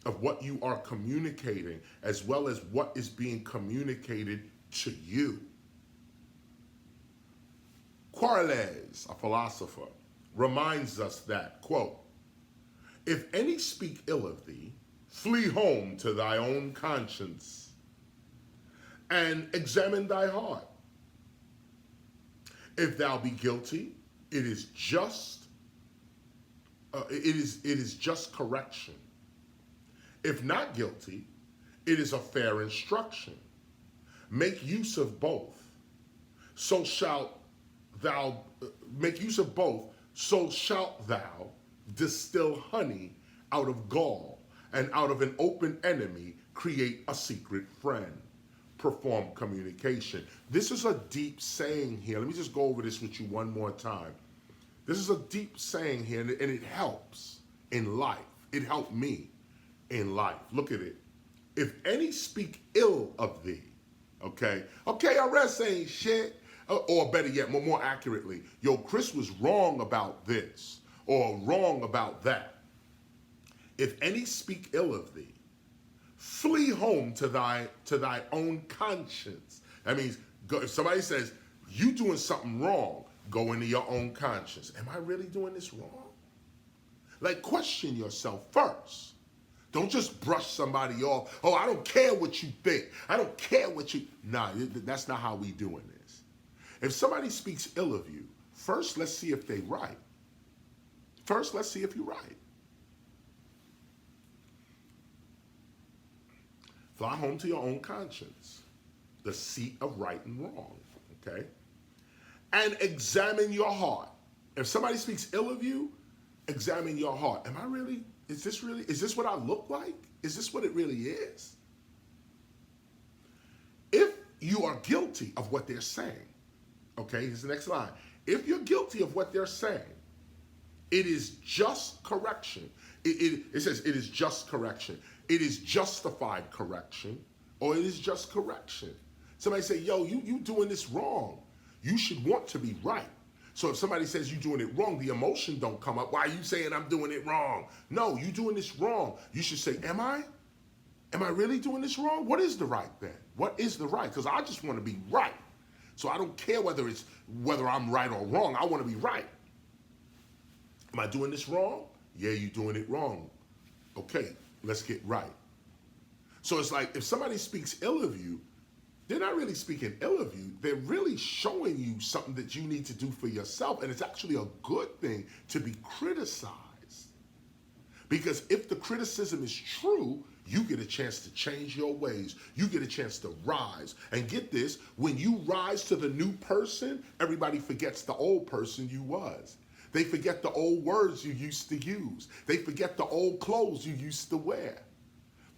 of what you are communicating, as well as what is being communicated to you. Quarles, a philosopher, reminds us that, quote, if any speak ill of thee, flee home to thy own conscience and examine thy heart. If thou be guilty, it is just correction. If not guilty, it is a fair instruction. Make use of both. So shalt thou distill honey out of gall, and out of an open enemy create a secret friend. Perform communication. This is a deep saying here. Let me just go over this with you one more time. This is a deep saying here, and it helps in life. It helped me in life. Look at it. If any speak ill of thee, okay, KRS ain't shit, or better yet, more accurately, yo, Chris was wrong about this, or wrong about that. If any speak ill of thee, flee home to thy own conscience. That means if somebody says, you doing something wrong, go into your own conscience. Am I really doing this wrong? Like, question yourself first. Don't just brush somebody off. Oh, I don't care what you think. I don't care what you... Nah, that's not how we doing this. If somebody speaks ill of you, first let's see if they right. First, let's see if you're right. Fly home to your own conscience, the seat of right and wrong, okay? And examine your heart. If somebody speaks ill of you, examine your heart. Is this what I look like? Is this what it really is? If you are guilty of what they're saying, okay, here's the next line. If you're guilty of what they're saying, it is just correction. It says it is just correction. It is justified correction, or it is just correction. Somebody say, yo, you doing this wrong. You should want to be right. So if somebody says you're doing it wrong, the emotion don't come up. Why are you saying I'm doing it wrong? No, you're doing this wrong. You should say, am I? Am I really doing this wrong? What is the right then? What is the right? Because I just want to be right. So I don't care whether I'm right or wrong. I want to be right. Am I doing this wrong? Yeah, you're doing it wrong. Okay, let's get right. So it's like if somebody speaks ill of you, they're not really speaking ill of you. They're really showing you something that you need to do for yourself. And it's actually a good thing to be criticized. Because if the criticism is true, you get a chance to change your ways. You get a chance to rise. And get this, when you rise to the new person, everybody forgets the old person you was. They forget the old words you used to use. They forget the old clothes you used to wear.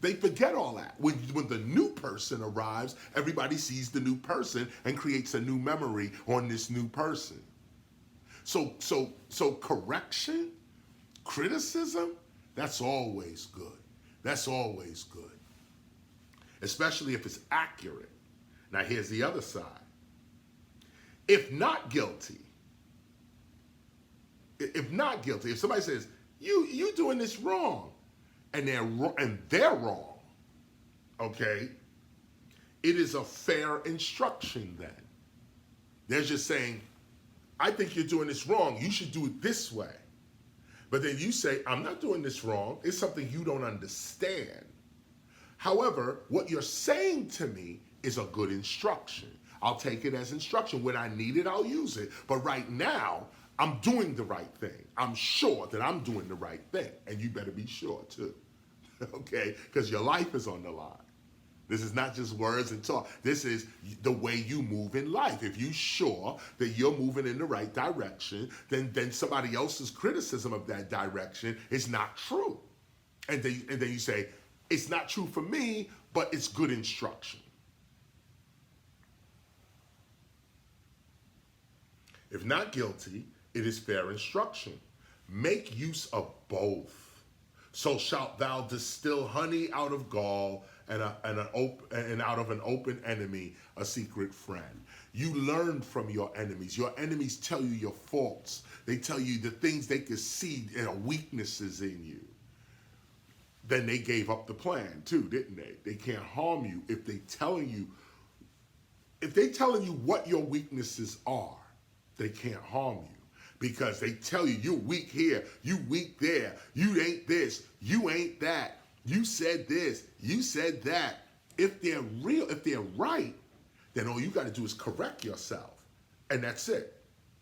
They forget all that. When the new person arrives, everybody sees the new person and creates a new memory on this new person. So correction, criticism, that's always good. That's always good. Especially if it's accurate. Now here's the other side. If not guilty, if somebody says, you doing this wrong, and they're wrong, okay, it is a fair instruction then. They're just saying, I think you're doing this wrong. You should do it this way. But then you say, I'm not doing this wrong. It's something you don't understand. However, what you're saying to me is a good instruction. I'll take it as instruction. When I need it, I'll use it. But right now, I'm doing the right thing. I'm sure that I'm doing the right thing. And you better be sure too. Okay? Because your life is on the line. This is not just words and talk. This is the way you move in life. If you're sure that you're moving in the right direction, then somebody else's criticism of that direction is not true. And then you say, it's not true for me, but it's good instruction. If not guilty, it is fair instruction. Make use of both. So shalt thou distill honey out of gall, and out of an open enemy a secret friend. You learn from your enemies. Your enemies tell you your faults. They tell you the things they could see and weaknesses in you. Then they gave up the plan too, didn't they? They can't harm you if they telling you what your weaknesses are. They can't harm you because they tell you you're weak here, you weak there, you ain't this, you ain't that, you said this, you said that. If they're real, if they're right, then all you got to do is correct yourself, and that's it.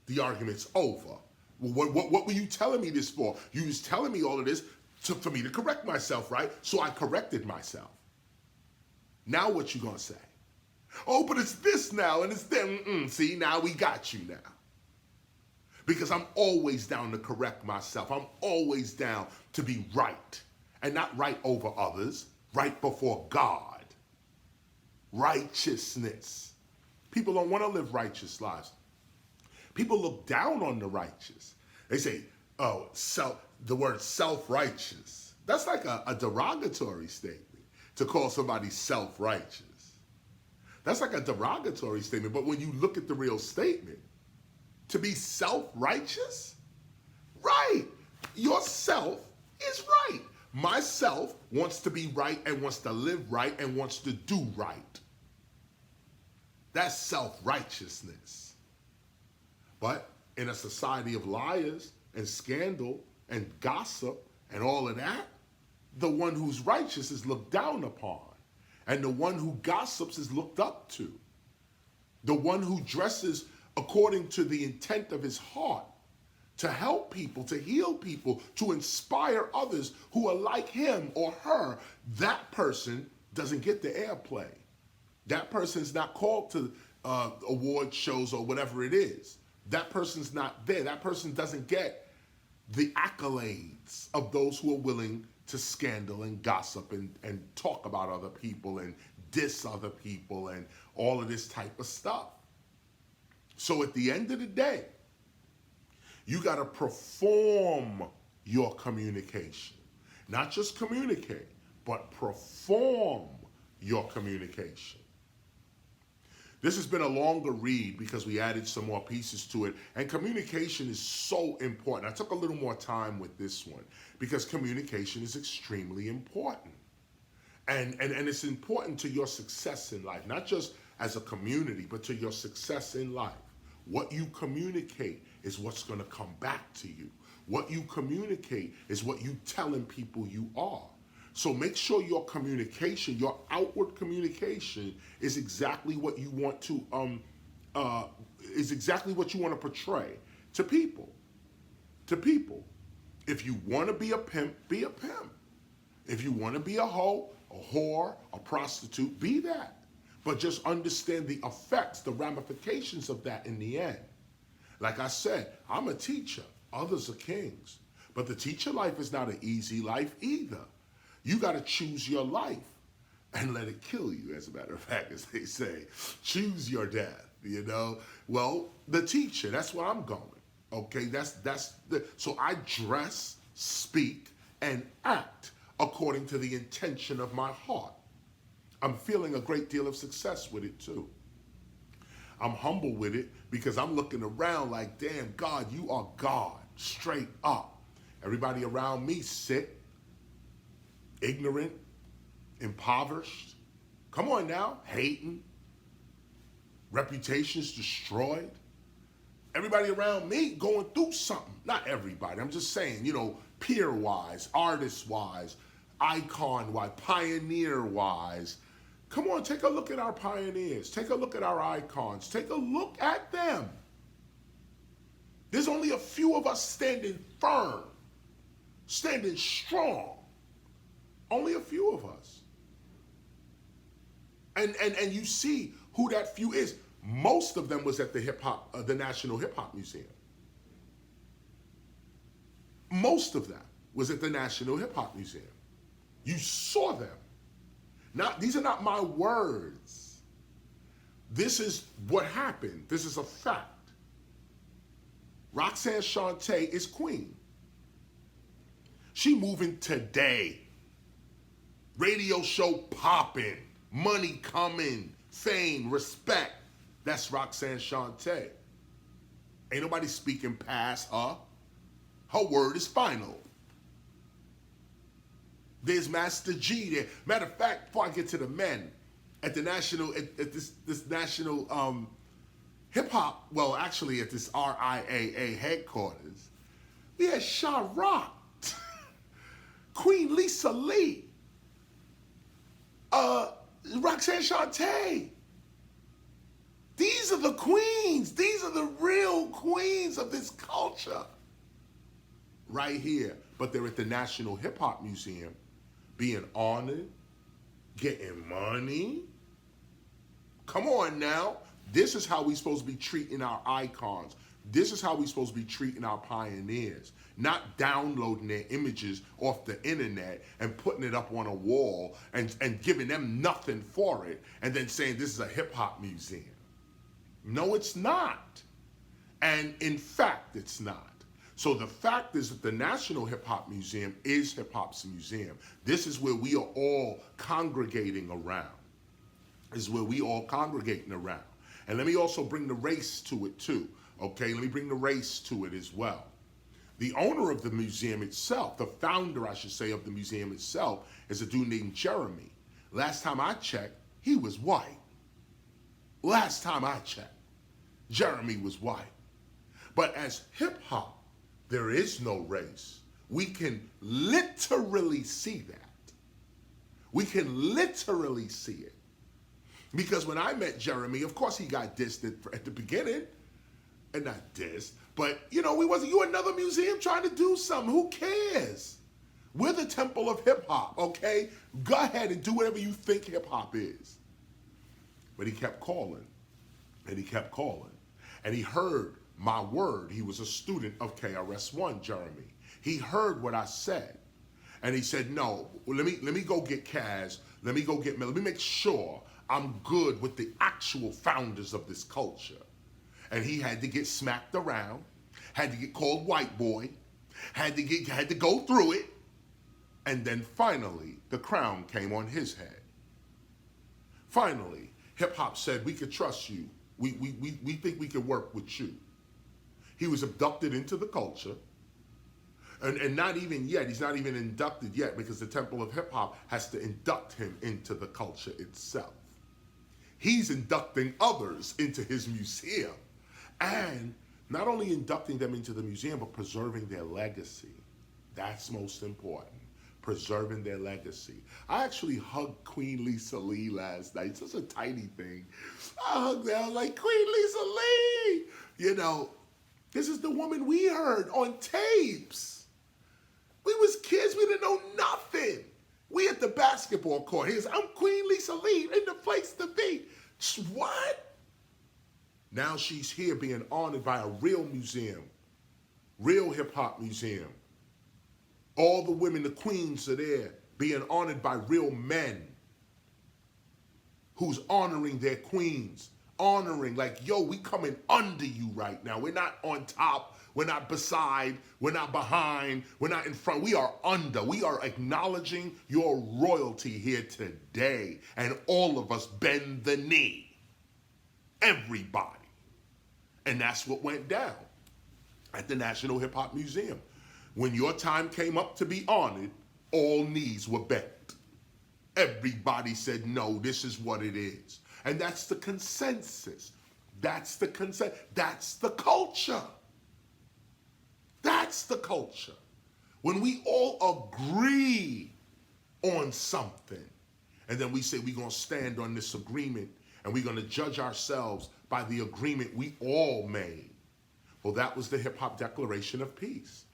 The argument's over. Well, what were you telling me this for? You was telling me all of this for me to correct myself, right? So I corrected myself. Now what you gonna say? Oh, but it's this now, and it's them. See, now we got you now. Because I'm always down to correct myself. I'm always down to be right. And not right over others, right before God. Righteousness. People don't want to live righteous lives. People look down on the righteous. They say, oh, the word self-righteous. That's like a derogatory statement to call somebody self-righteous. That's like a derogatory statement. But when you look at the real statement, to be self-righteous, right. Yourself is right. Myself wants to be right and wants to live right and wants to do right. That's self-righteousness. But in a society of liars and scandal and gossip and all of that, the one who's righteous is looked down upon. And the one who gossips is looked up to. The one who dresses according to the intent of his heart, to help people, to heal people, to inspire others who are like him or her, that person doesn't get the airplay. That person's not called to award shows or whatever it is. That person's not there. That person doesn't get the accolades of those who are willing to scandal and gossip and talk about other people and diss other people and all of this type of stuff. So at the end of the day, you got to perform your communication. Not just communicate, but perform your communication. This has been a longer read because we added some more pieces to it. And communication is so important. I took a little more time with this one because communication is extremely important. And it's important to your success in life, not just as a community, but to your success in life. What you communicate is what's going to come back to you. What you communicate is what you telling people you are. So make sure your communication, your outward communication, is exactly what you want to portray to people. To people. If you want to be a pimp, be a pimp. If you want to be a hoe, a whore, a prostitute, be that. But just understand the effects, the ramifications of that in the end. Like I said, I'm a teacher. Others are kings. But the teacher life is not an easy life either. You got to choose your life and let it kill you, as a matter of fact, as they say. Choose your death, you know? Well, the teacher, that's where I'm going. Okay, so I dress, speak, and act according to the intention of my heart. I'm feeling a great deal of success with it too. I'm humble with it because I'm looking around like, damn, God, you are God, straight up. Everybody around me sick, ignorant, impoverished. Come on now, hating, reputations destroyed. Everybody around me going through something. Not everybody, I'm just saying, you know, peer-wise, artist-wise, icon-wise, pioneer-wise. Come on, take a look at our pioneers. Take a look at our icons. Take a look at them. There's only a few of us standing firm, standing strong. Only a few of us. And you see who that few is. Most of them was at the National Hip Hop Museum. Most of them was at the National Hip Hop Museum. You saw them. These are not my words. This is what happened. This is a fact. Roxanne Shante is queen. She moving today. Radio show popping. Money coming. Fame, respect. That's Roxanne Shante. Ain't nobody speaking past her. Her word is final. There's Master G there. Matter of fact, before I get to the men, at the national, at this national hip hop, well, actually at this RIAA headquarters, we had Sha Rock, Queen Lisa Lee, Roxanne Shante. These are the queens. These are the real queens of this culture. Right here. But they're at the National Hip Hop Museum being honored, getting money. Come on now. This is how we're supposed to be treating our icons. This is how we're supposed to be treating our pioneers. Not downloading their images off the internet and putting it up on a wall and giving them nothing for it and then saying this is a hip hop museum. No, it's not. And in fact, it's not. So the fact is that the National Hip Hop Museum is hip hop's museum. This is where we are all congregating around. This is where we all congregating around. And let me also bring the race to it too. Okay, let me bring the race to it as well. The owner of the museum itself, the founder, I should say, of the museum itself, is a dude named Jeremy. Last time I checked, he was white. Last time I checked, Jeremy was white. But as hip hop, there is no race. We can literally see that. We can literally see it. Because when I met Jeremy, of course he got dissed at the beginning. And not dissed, but you know, you another museum trying to do something. Who cares? We're the temple of hip hop, okay? Go ahead and do whatever you think hip hop is. But he kept calling, and he kept calling. And he heard my word. He was a student of KRS-One, Jeremy. He heard what I said. And he said, no, let me go get Kaz. Let me make sure I'm good with the actual founders of this culture. And he had to get smacked around, had to get called white boy, had to go through it. And then finally, the crown came on his head. Finally, hip hop said, we could trust you. We think we can work with you. He was abducted into the culture. And not even yet, he's not even inducted yet because the Temple of Hip Hop has to induct him into the culture itself. He's inducting others into his museum. And not only inducting them into the museum, but preserving their legacy. That's most important. Preserving their legacy. I actually hugged Queen Lisa Lee last night. Such a tiny thing. I hugged her. I was like, Queen Lisa Lee! You know, this is the woman we heard on tapes. We was kids. We didn't know nothing. We at the basketball court. Here's, I'm Queen Lisa Lee in the place to be. What? Now she's here being honored by a real museum Real hip hop museum. All the women, the queens are there being honored by real men who's honoring their queens. Honoring, like, yo, we coming under you right now. We're not on top. We're not beside. We're not behind. We're not in front. We are under. We are acknowledging your royalty here today. And all of us bend the knee. Everybody. And that's what went down at the National Hip Hop Museum. When your time came up to be honored, all knees were bent. Everybody said, no, this is what it is. And that's the consensus. That's the consent. That's the culture. That's the culture. When we all agree on something, and then we say we're going to stand on this agreement, and we're going to judge ourselves by the agreement we all made. Well, that was the Hip Hop Declaration of Peace.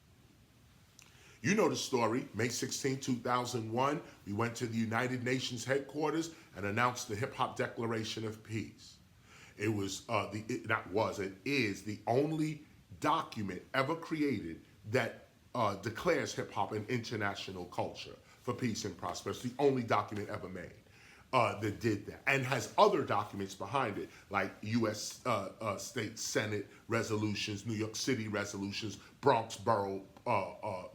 You know the story. May 16, 2001, we went to the United Nations headquarters and announced the Hip Hop Declaration of Peace. It was, it is the only document ever created that declares hip hop an international culture for peace and prosperity. It's the only document ever made that did that, and has other documents behind it, like U.S. State Senate resolutions, New York City resolutions, Bronx Borough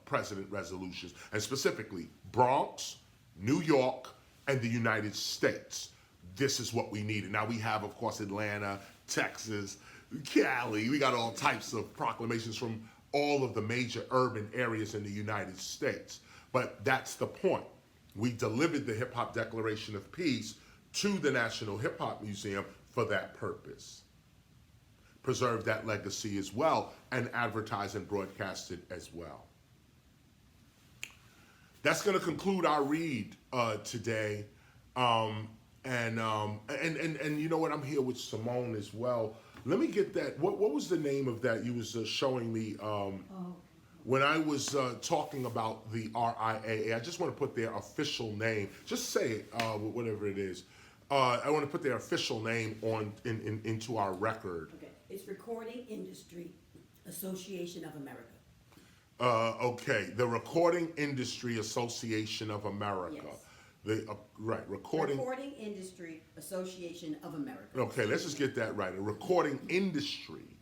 President resolutions, and specifically Bronx, New York, and the United States. This is what we needed. Now we have, of course, Atlanta, Texas, Cali. We got all types of proclamations from all of the major urban areas in the United States. But that's the point. We delivered the Hip Hop Declaration of Peace to the National Hip Hop Museum for that purpose. Preserve that legacy as well, and advertise and broadcast it as well. That's going to conclude our read today. And you know what? I'm here with Simone as well. Let me get that. What was the name of that you was showing me when I was talking about the RIAA? I just want to put their official name. Just say it, whatever it is. I want to put their official name on into our record. Okay, it's Recording Industry Association of America. Okay, the Recording Industry Association of America. Yes. Recording Industry Association of America. Okay, let's just get that right. A Recording Industry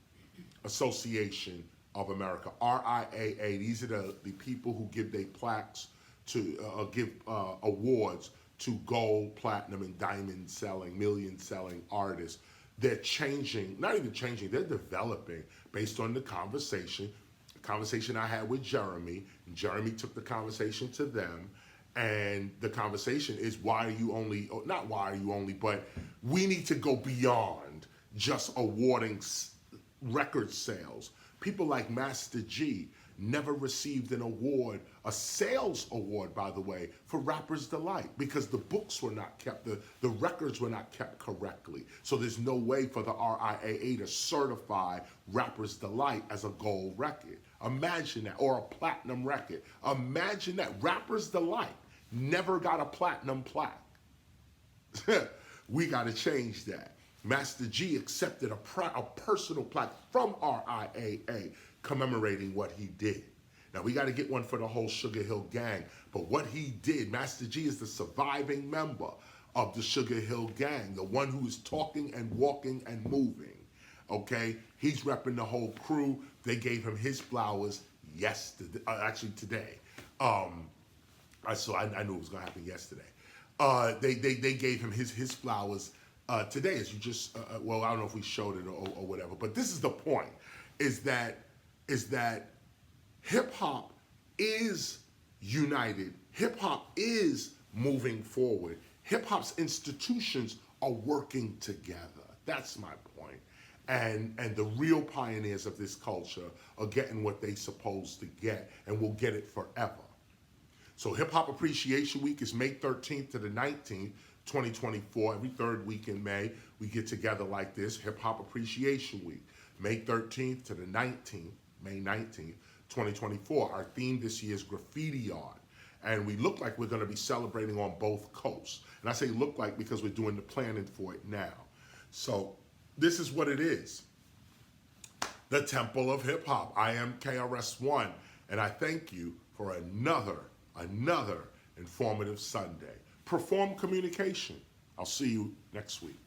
Association of America, RIAA. These are the people who give their plaques to give awards to gold, platinum, and diamond selling, million selling artists. They're changing, not even changing, they're developing based on the conversation I had with Jeremy. Jeremy took the conversation to them. And the conversation is, why are you only, not why are you only, but we need to go beyond just awarding record sales. People like Master G never received an award, a sales award, by the way, for Rapper's Delight, because the books were not kept, the records were not kept correctly. So there's no way for the RIAA to certify Rapper's Delight as a gold record. Imagine that, or a platinum record. Imagine that. Rapper's Delight never got a platinum plaque. We got to change that. Master G accepted a personal plaque from RIAA commemorating what he did. Now, we got to get one for the whole Sugar Hill Gang. But what he did, Master G is the surviving member of the Sugar Hill Gang, the one who is talking and walking and moving. Okay? He's repping the whole crew. They gave him his flowers yesterday, actually today. I knew it was going to happen yesterday. They gave him his flowers today, as you just, well, I don't know if we showed it or whatever, but this is the point, is that hip-hop is united. Hip-hop is moving forward. Hip-hop's institutions are working together. That's my point. And the real pioneers of this culture are getting what they're supposed to get, and will get it forever. So Hip Hop Appreciation Week is May 13th to the 19th, 2024. Every third week in May, we get together like this, Hip Hop Appreciation Week. May 13th to the 19th, May 19th, 2024. Our theme this year is graffiti art. And we look like we're going to be celebrating on both coasts. And I say look like because we're doing the planning for it now. So this is what it is. the Temple of Hip Hop. I am KRS-One, and I thank you for another informative Sunday. Perform communication. I'll see you next week.